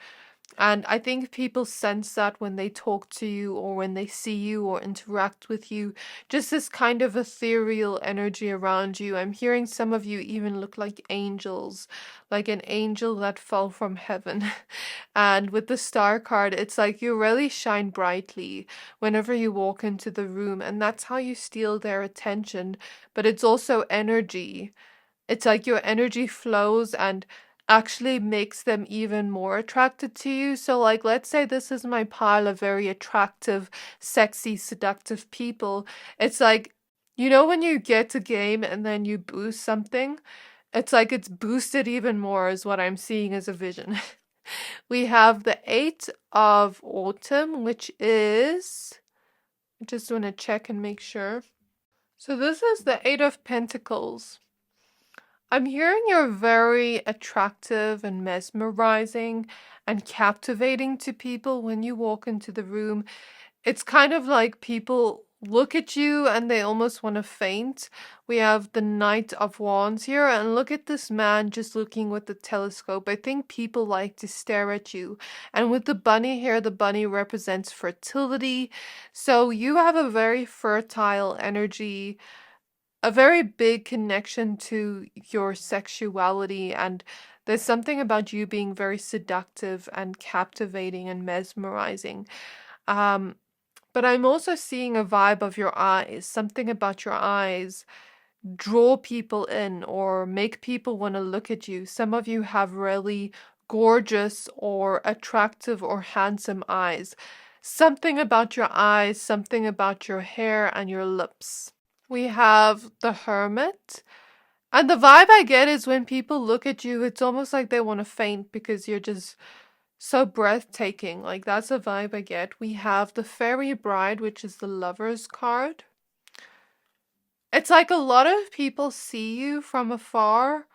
And I think people sense that when they talk to you or when they see you or interact with you. Just this kind of ethereal energy around you. I'm hearing some of you even look like angels, like an angel that fell from heaven. And with the Star card, it's like you really shine brightly whenever you walk into the room, and that's how you steal their attention. But it's also energy. It's like your energy flows and actually makes them even more attracted to you. So like, let's say this is my pile of very attractive, sexy, seductive people. It's like, you know, when you get a game and then you boost something, it's like it's boosted even more is what I'm seeing as a vision. We have the 8 of Autumn, which is, I just want to check and make sure. So this is the 8 of Pentacles. I'm hearing you're very attractive and mesmerizing and captivating to people when you walk into the room. It's kind of like people look at you and they almost want to faint. We have the Knight of Wands here, and look at this man just looking with the telescope. I think people like to stare at you. And with the bunny here, the bunny represents fertility. So you have a very fertile energy, a very big connection to your sexuality, and there's something about you being very seductive and captivating and mesmerizing. Um, but I'm also seeing a vibe of your eyes, something about your eyes draw people in or make people want to look at you. Some of you have really gorgeous or attractive or handsome eyes. Something about your eyes, something about your hair and your lips. We have the Hermit. And the vibe I get is when people look at you, it's almost like they want to faint because you're just so breathtaking. Like, that's a vibe I get. We have the Fairy Bride, which is the Lover's card. It's like a lot of people see you from afar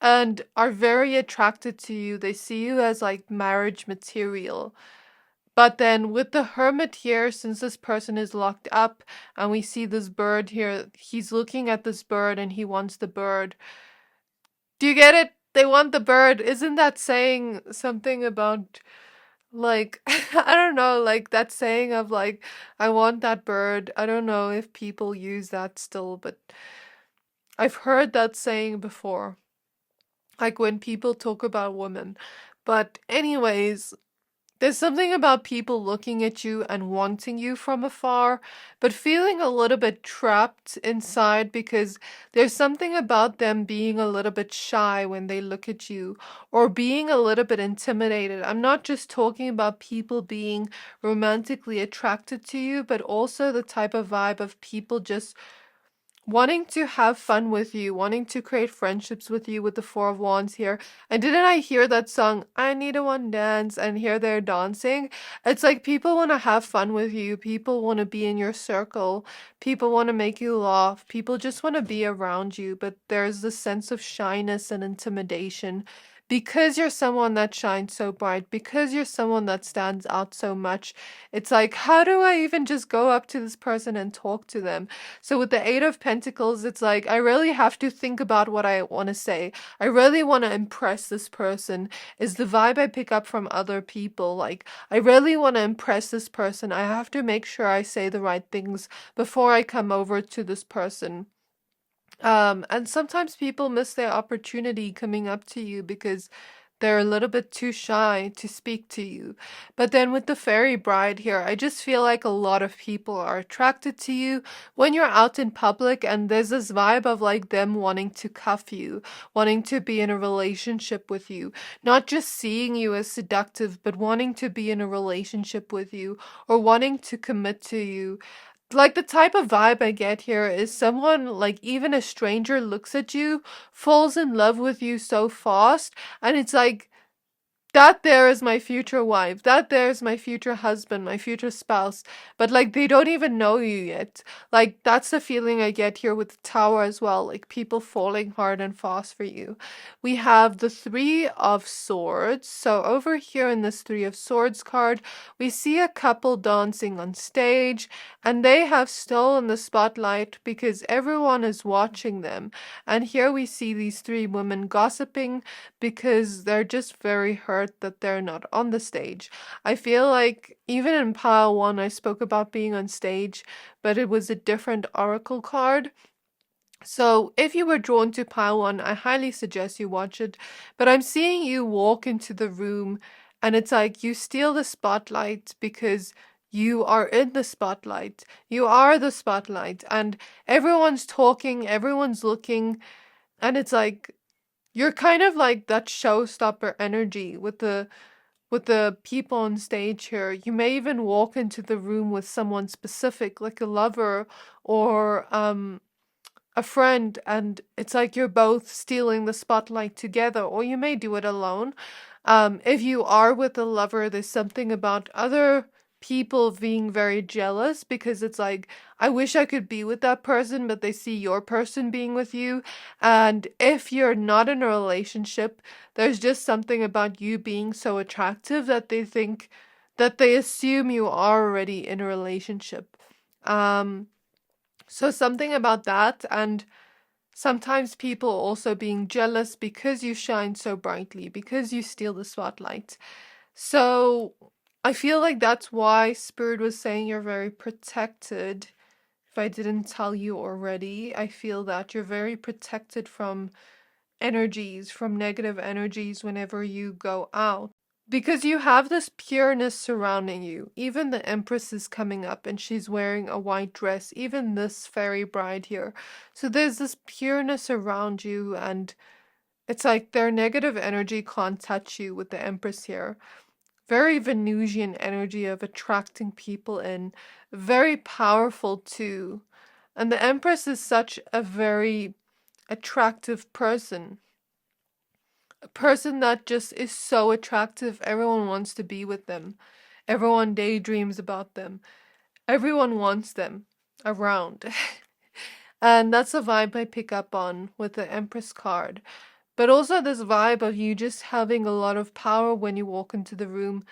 and are very attracted to you. They see you as like marriage material. But then with the Hermit here, since this person is locked up and we see this bird here, he's looking at this bird and he wants the bird. Do you get it? They want the bird. Isn't that saying something about, like, I don't know, like that saying of like, I want that bird. I don't know if people use that still, but I've heard that saying before. Like when people talk about women. But anyways, there's something about people looking at you and wanting you from afar, but feeling a little bit trapped inside because there's something about them being a little bit shy when they look at you or being a little bit intimidated. I'm not just talking about people being romantically attracted to you, but also the type of vibe of people just wanting to have fun with you, wanting to create friendships with you with the Four of Wands here. And didn't I hear that song, I Need a One Dance, and here they're dancing? It's like people want to have fun with you. People want to be in your circle. People want to make you laugh. People just want to be around you. But there's this sense of shyness and intimidation. Because you're someone that shines so bright, because you're someone that stands out so much, it's like, how do I even just go up to this person and talk to them? So with the Eight of Pentacles, it's like, I really have to think about what I want to say. I really want to impress this person, is the vibe I pick up from other people. Like, I really want to impress this person. I have to make sure I say the right things before I come over to this person. And sometimes people miss their opportunity coming up to you because they're a little bit too shy to speak to you. But then with the Fairy Bride here, I just feel like a lot of people are attracted to you when you're out in public, and there's this vibe of like them wanting to cuff you, wanting to be in a relationship with you, not just seeing you as seductive, but wanting to be in a relationship with you or wanting to commit to you. Like the type of vibe I get here is someone, like even a stranger looks at you, falls in love with you so fast, and it's like, that there is my future wife, that there is my future husband, my future spouse, but like they don't even know you yet. Like that's the feeling I get here with the Tower as well, like people falling hard and fast for you. We have the Three of Swords. So over here in this Three of Swords card, we see a couple dancing on stage, and they have stolen the spotlight because everyone is watching them. And here we see these three women gossiping because they're just very hurt that they're not on the stage. I feel like even in pile one, I spoke about being on stage, but it was a different oracle card. So if you were drawn to pile one, I highly suggest you watch it. But I'm seeing you walk into the room and it's like you steal the spotlight because you are in the spotlight. You are the spotlight, and everyone's talking, everyone's looking, and it's like you're kind of like that showstopper energy with the people on stage here. You may even walk into the room with someone specific, like a lover or a friend, and it's like you're both stealing the spotlight together, or you may do it alone. If you are with a lover, there's something about other people being very jealous because it's like, I wish I could be with that person, but they see your person being with you. And if you're not in a relationship, there's just something about you being so attractive that they assume you are already in a relationship. Um, so something about that, and sometimes people also being jealous because you shine so brightly, because you steal the spotlight. So I feel like that's why Spirit was saying you're very protected. If I didn't tell you already, I feel that you're very protected from energies, from negative energies whenever you go out. Because you have this pureness surrounding you. Even the Empress is coming up and she's wearing a white dress, even this fairy bride here. So there's this pureness around you, and it's like their negative energy can't touch you with the Empress here. Very Venusian energy of attracting people in. Very powerful too. And the Empress is such a very attractive person. A person that just is so attractive. Everyone wants to be with them. Everyone daydreams about them. Everyone wants them around. And that's a vibe I pick up on with the Empress card. But also this vibe of you just having a lot of power when you walk into the room,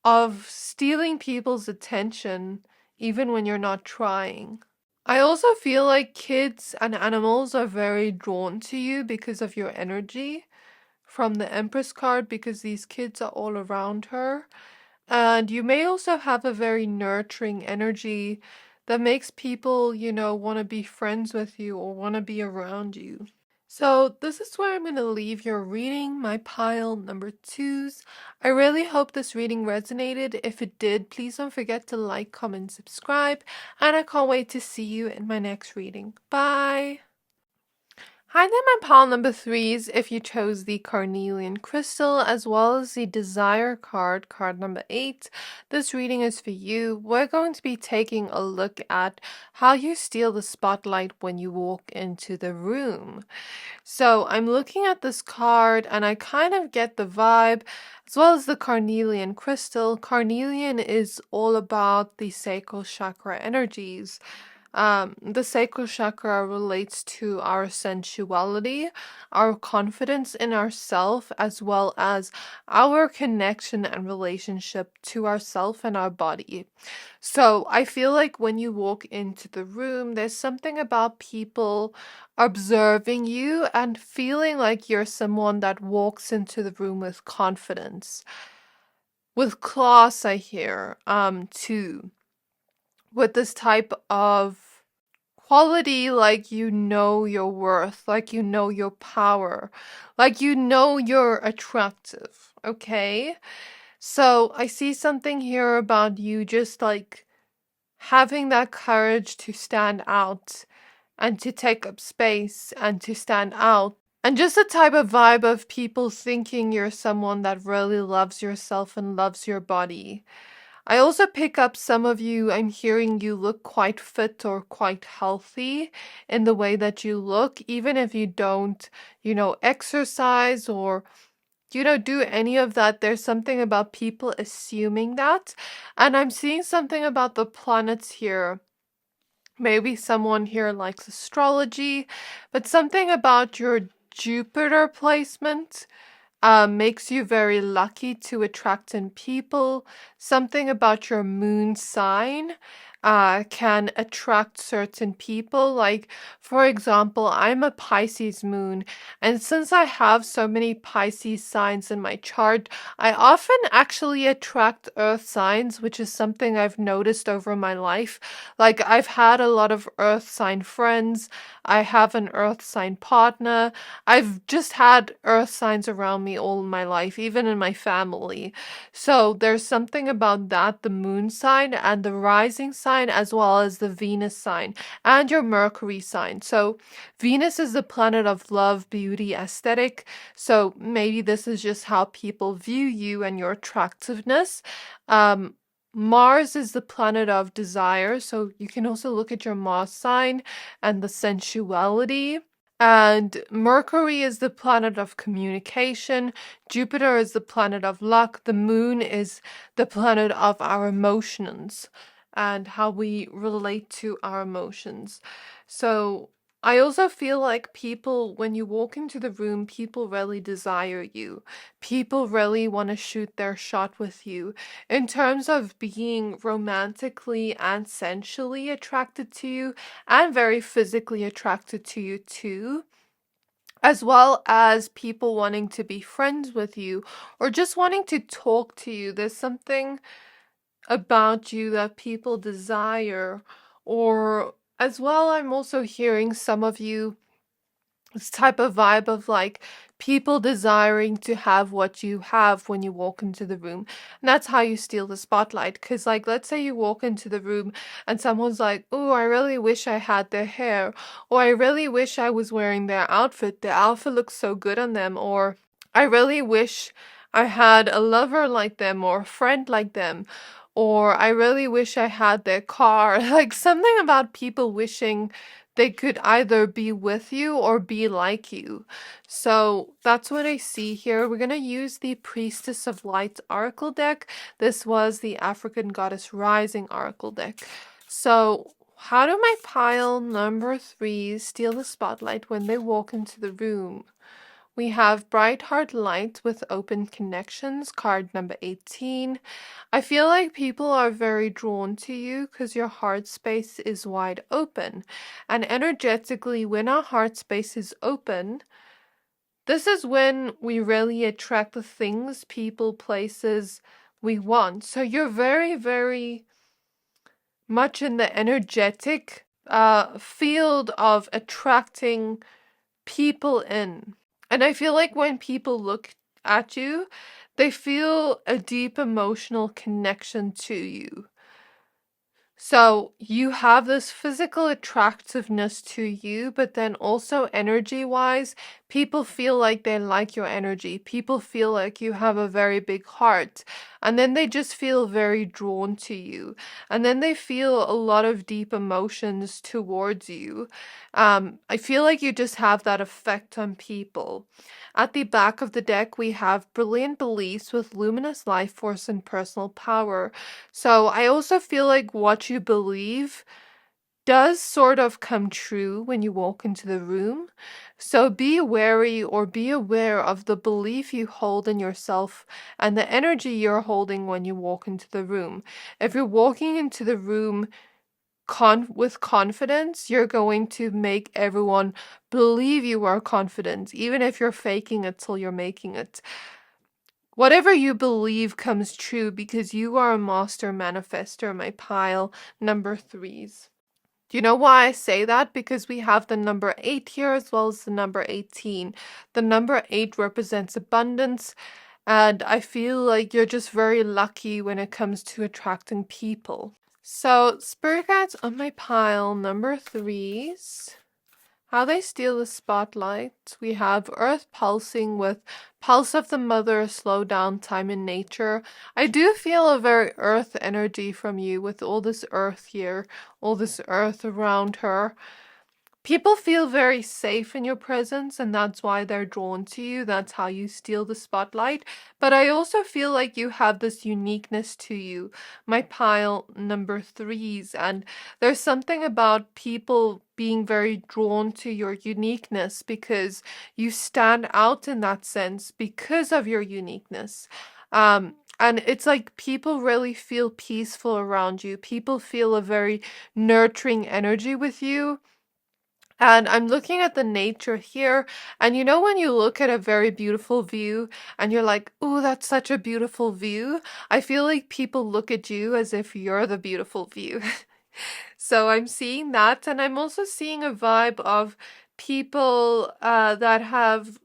of stealing people's attention even when you're not trying. I also feel like kids and animals are very drawn to you because of your energy from the Empress card, because these kids are all around her. And you may also have a very nurturing energy that makes people, want to be friends with you or want to be around you. So this is where I'm going to leave your reading, my pile number 2s. I really hope this reading resonated. If it did, please don't forget to like, comment, subscribe, and I can't wait to see you in my next reading. Bye! Hi there, my pile number 3s, if you chose the Carnelian crystal as well as the Desire card, card number 8. This reading is for you. We're going to be taking a look at how you steal the spotlight when you walk into the room. So I'm looking at this card and I kind of get the vibe, as well as the Carnelian crystal. Carnelian is all about the sacral chakra energies. The sacral chakra relates to our sensuality, our confidence in ourself, as well as our connection and relationship to ourself and our body. So I feel like when you walk into the room, there's something about people observing you and feeling like you're someone that walks into the room with confidence, with class, I hear, too, with this type of quality, like you know your worth, like you know your power, like you know you're attractive, okay? So I see something here about you just like having that courage to stand out and to take up space and to stand out. And just the type of vibe of people thinking you're someone that really loves yourself and loves your body. I also pick up some of you, I'm hearing you look quite fit or quite healthy in the way that you look, even if you don't, exercise or, do any of that. There's something about people assuming that. And I'm seeing something about the planets here. Maybe someone here likes astrology, but something about your Jupiter placement makes you very lucky to attract in people. Something about your moon sign can attract certain people. Like, for example, I'm a Pisces moon, and since I have so many Pisces signs in my chart, I often actually attract earth signs, which is something I've noticed over my life. Like, I've had a lot of earth sign friends. I have an earth sign partner. I've just had earth signs around me all my life, even in my family. So there's something about that, the moon sign and the rising sign, as well as the Venus sign and your Mercury sign. So Venus is the planet of love, beauty, aesthetic. So maybe this is just how people view you and your attractiveness. Mars is the planet of desire. So you can also look at your Mars sign and the sensuality. And Mercury is the planet of communication. Jupiter is the planet of luck. The moon is the planet of our emotions and how we relate to our emotions. So I also feel like people, when you walk into the room, people really desire you. People really want to shoot their shot with you in terms of being romantically and sensually attracted to you and very physically attracted to you too, as well as people wanting to be friends with you or just wanting to talk to you. There's something about you that people desire, or as well, I'm also hearing some of you this type of vibe of like people desiring to have what you have when you walk into the room. And that's how you steal the spotlight. Because, like, let's say you walk into the room and someone's like, oh, I really wish I had their hair. Or I really wish I was wearing their outfit. The outfit looks so good on them. Or I really wish I had a lover like them or a friend like them. Or I really wish I had their car. Like something about people wishing they could either be with you or be like you. So that's what I see here. We're going to use the Priestess of Light Oracle deck. This was the African Goddess Rising Oracle deck. So how do my pile number 3 steal the spotlight when they walk into the room? We have Bright Heart Light with Open Connections, card number 18. I feel like people are very drawn to you because your heart space is wide open. And energetically, when our heart space is open, this is when we really attract the things, people, places we want. So you're very, very much in the energetic field of attracting people in. And I feel like when people look at you, they feel a deep emotional connection to you. So you have this physical attractiveness to you, but then also energy-wise, people feel like they like your energy. People feel like you have a very big heart. And then they just feel very drawn to you. And then they feel a lot of deep emotions towards you. I feel like you just have that effect on people. At the back of the deck, we have Brilliant Beliefs with Luminous Life Force and Personal Power. So I also feel like what you believe does sort of come true when you walk into the room. So be wary or be aware of the belief you hold in yourself and the energy you're holding when you walk into the room. If you're walking into the room with confidence, you're going to make everyone believe you are confident, even if you're faking it till you're making it. Whatever you believe comes true because you are a master manifester, my pile number 3s. Do you know why I say that? Because we have the number 8 here as well as the number 18. The number 8 represents abundance, and I feel like you're just very lucky when it comes to attracting people. So, spirit guides on my pile number 3s. How they steal the spotlight. We have Earth pulsing with Pulse of the Mother, Slow Down Time in Nature. I do feel a very Earth energy from you with all this Earth here, all this Earth around her. People feel very safe in your presence, and that's why they're drawn to you. That's how you steal the spotlight. But I also feel like you have this uniqueness to you, my pile number 3s. And there's something about people being very drawn to your uniqueness because you stand out in that sense because of your uniqueness. And it's like people really feel peaceful around you. People feel a very nurturing energy with you. And I'm looking at the nature here, and you know when you look at a very beautiful view and you're like, "Ooh, that's such a beautiful view." I feel like people look at you as if you're the beautiful view. So I'm seeing that, and I'm also seeing a vibe of people that have,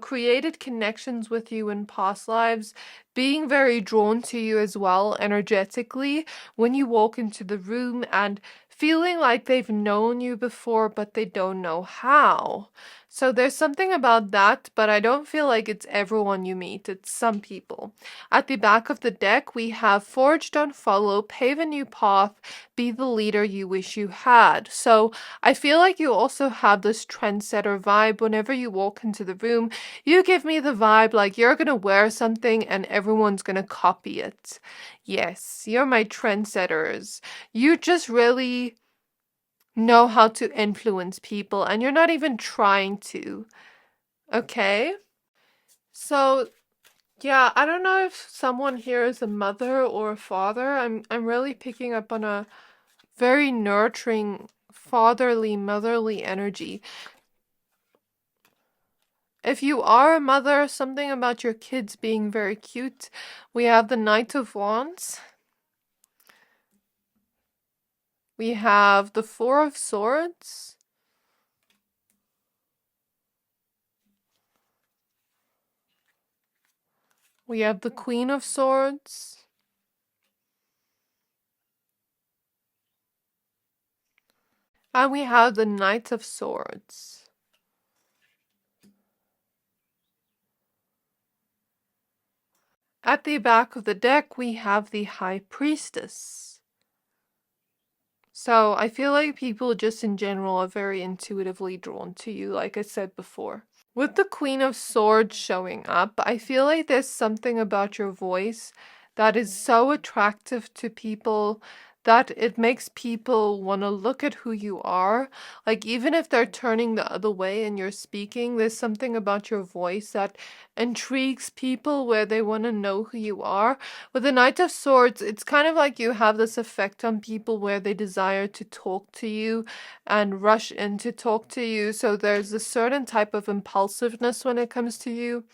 created connections with you in past lives. being very drawn to you as well energetically when you walk into the room and feeling like they've known you before, but they don't know how. So there's something about that, but I don't feel like it's everyone you meet. It's some people. At the back of the deck, we have Forge, Don't Follow, Pave a New Path, Be the Leader You Wish You Had. So I feel like you also have this trendsetter vibe whenever you walk into the room. You give me the vibe like you're gonna wear something and everyone's gonna copy it. Yes, you're my trendsetters. You just really know how to influence people and you're not even trying to. Okay? So, yeah, I don't know if someone here is a mother or a father. I'm really picking up on a very nurturing, fatherly, motherly energy. If you are a mother, something about your kids being very cute. We have the Knight of Wands. We have the Four of Swords. We have the Queen of Swords. And we have the Knight of Swords. At the back of the deck, we have the High Priestess. So I feel like people just in general are very intuitively drawn to you, like I said before. With the Queen of Swords showing up, I feel like there's something about your voice that is so attractive to people that it makes people want to look at who you are. Like, even if they're turning the other way and you're speaking, there's something about your voice that intrigues people where they want to know who you are. With the Knight of Swords, it's kind of like you have this effect on people where they desire to talk to you and rush in to talk to you. So there's a certain type of impulsiveness when it comes to you,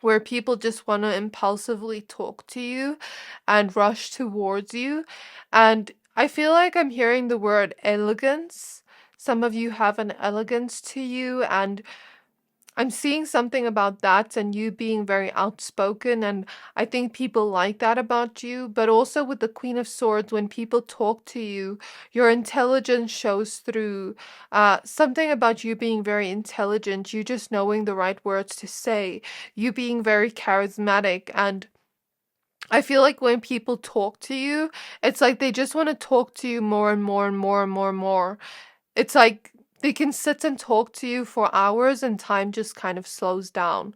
where people just want to impulsively talk to you and rush towards you. And I feel like I'm hearing the word elegance. Some of you have an elegance to you, and I'm seeing something about that and you being very outspoken, and I think people like that about you. But also with the Queen of Swords, when people talk to you, your intelligence shows through. Something about you being very intelligent, you just knowing the right words to say, you being very charismatic. And I feel like when people talk to you, it's like they just want to talk to you more and more and more and more and more. It's like they can sit and talk to you for hours and time just kind of slows down.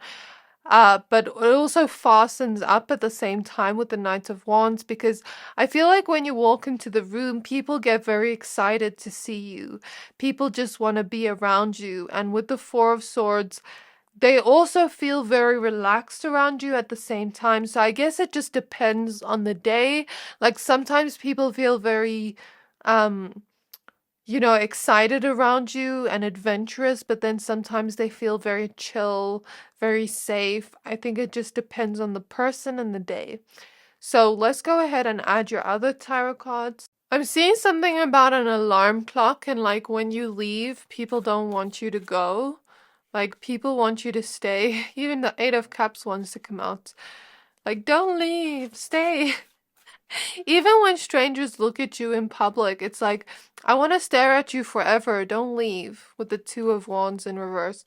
But it also fastens up at the same time with the Knight of Wands, because I feel like when you walk into the room, people get very excited to see you. People just want to be around you. And with the Four of Swords, they also feel very relaxed around you at the same time. So I guess it just depends on the day. Like sometimes people feel very, excited around you and adventurous, but then sometimes they feel very chill, very safe. I think it just depends on the person and the day. So let's go ahead and add your other tarot cards. I'm seeing something about an alarm clock, and like when you leave, people don't want you to go. Like people want you to stay. Even the Eight of Cups wants to come out. Like, don't leave, stay. Even when strangers look at you in public, it's like, I want to stare at you forever. Don't leave. With the Two of Wands in reverse.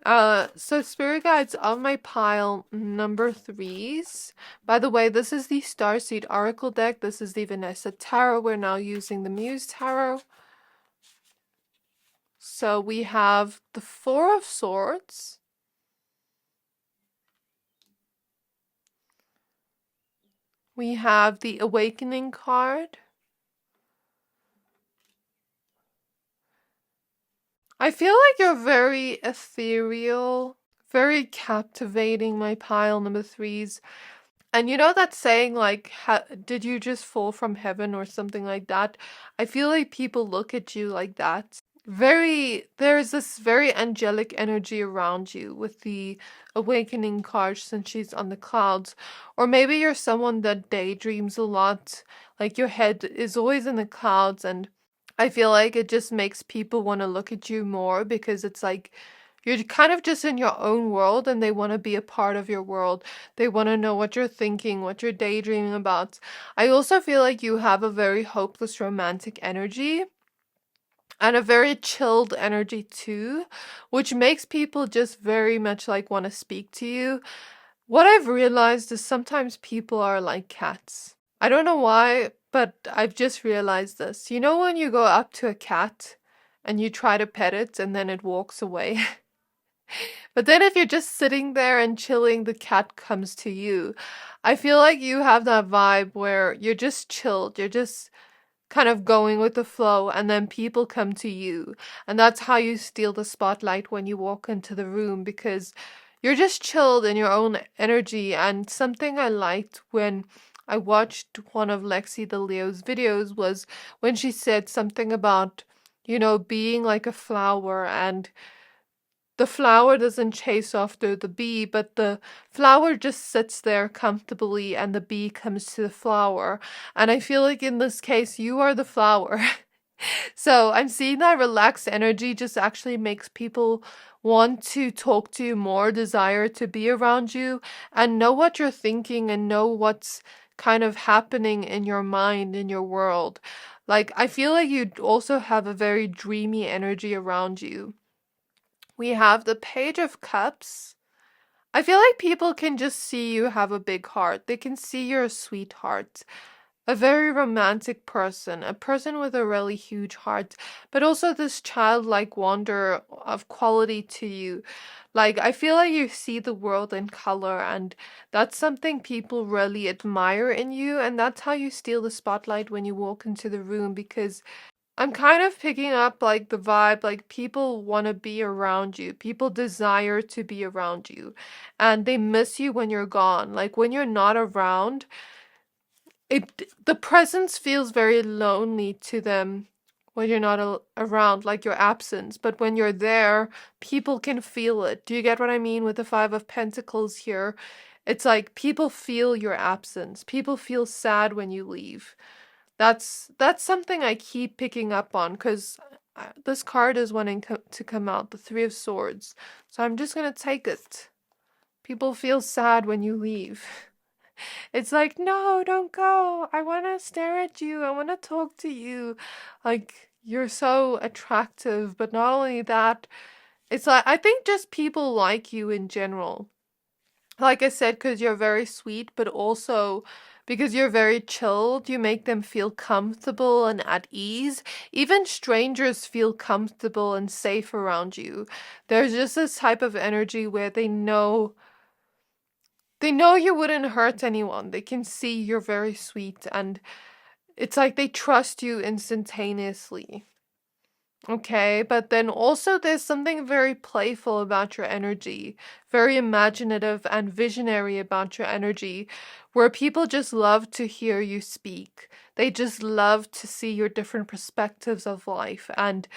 So spirit guides on my pile number 3s. By the way, this is the Starseed Oracle deck. This is the Vanessa Tarot. We're now using the Muse Tarot. So we have the Four of Swords. We have the Awakening card. I feel like you're very ethereal, very captivating, my pile number 3s. And you know that saying, like, did you just fall from heaven or something like that? I feel like people look at you like that. There's this very angelic energy around you with the Awakening card since she's on the clouds. Or maybe you're someone that daydreams a lot, like your head is always in the clouds, and I feel like it just makes people want to look at you more because it's like You're kind of just in your own world and they want to be a part of your world. They want to know what you're thinking, what you're daydreaming about. I also feel like you have a very hopeless romantic energy and a very chilled energy too, which makes people just very much like want to speak to you. What I've realized is sometimes people are like cats. I don't know why, but I've just realized this. You know when you go up to a cat and you try to pet it and then it walks away? But then if you're just sitting there and chilling, the cat comes to you. I feel like you have that vibe where you're just chilled. You're just kind of going with the flow, and then people come to you. And that's how you steal the spotlight when you walk into the room, because you're just chilled in your own energy. And something I liked when I watched one of Lexi the Leo's videos was when she said something about, being like a flower, and the flower doesn't chase after the bee, but the flower just sits there comfortably and the bee comes to the flower. And I feel like in this case, you are the flower. So I'm seeing that relaxed energy just actually makes people want to talk to you more, desire to be around you, and know what you're thinking and know what's kind of happening in your mind, in your world. Like, I feel like you also have a very dreamy energy around you. We have the Page of Cups. I feel like people can just see you have a big heart. They can see you're a sweetheart, a very romantic person, a person with a really huge heart, but also this childlike wonder of quality to you. Like, I feel like you see the world in color, and that's something people really admire in you, and that's how you steal the spotlight when you walk into the room, because I'm kind of picking up like the vibe, like people want to be around you. People desire to be around you and they miss you when you're gone. Like when you're not around, the presence feels very lonely to them when you're not around, like your absence. But when you're there, people can feel it. Do you get what I mean with the Five of Pentacles here? It's like people feel your absence. People feel sad when you leave. That's something I keep picking up on, because this card is wanting to come out, the Three of Swords. So I'm just gonna take it. People feel sad when you leave. It's like, no, don't go. I want to stare at you. I want to talk to you. Like, you're so attractive. But not only that, it's like, I think just people like you in general. Like I said, because you're very sweet, but also because you're very chilled, you make them feel comfortable and at ease. Even strangers feel comfortable and safe around you. There's just this type of energy where they know you wouldn't hurt anyone. They can see you're very sweet, and it's like they trust you instantaneously. Okay, but then also there's something very playful about your energy, very imaginative and visionary about your energy, where people just love to hear you speak. They just love to see your different perspectives of life. And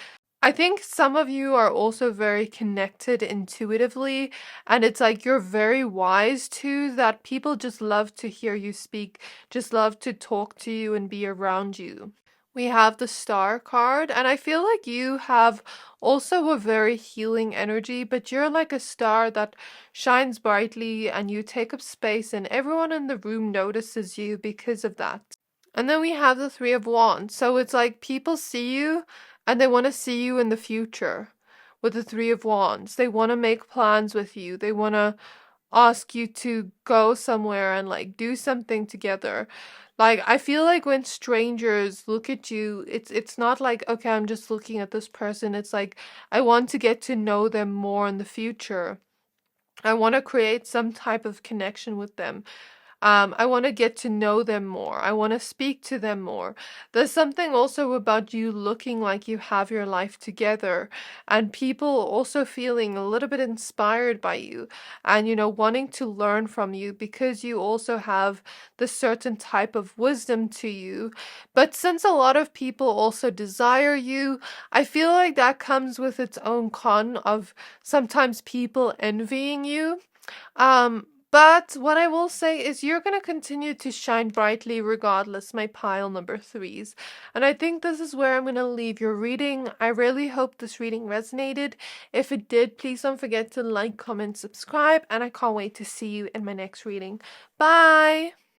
I think some of you are also very connected intuitively, and it's like you're very wise too, that people just love to hear you speak, just love to talk to you and be around you. We have the Star card, and I feel like you have also a very healing energy, but you're like a star that shines brightly and you take up space, and everyone in the room notices you because of that. And then we have the Three of Wands, so it's like people see you and they want to see you in the future with the Three of Wands. They want to make plans with you, they want to ask you to go somewhere and like do something together. Like, I feel like when strangers look at you, it's not like, okay, I'm just looking at this person. It's like, I want to get to know them more in the future. I want to create some type of connection with them. I want to get to know them more. I want to speak to them more. There's something also about you looking like you have your life together, and people also feeling a little bit inspired by you and, wanting to learn from you because you also have this certain type of wisdom to you. But since a lot of people also desire you, I feel like that comes with its own con of sometimes people envying you. But what I will say is you're going to continue to shine brightly regardless, my pile number threes. And I think this is where I'm going to leave your reading. I really hope this reading resonated. If it did, please don't forget to like, comment, subscribe, and I can't wait to see you in my next reading. Bye!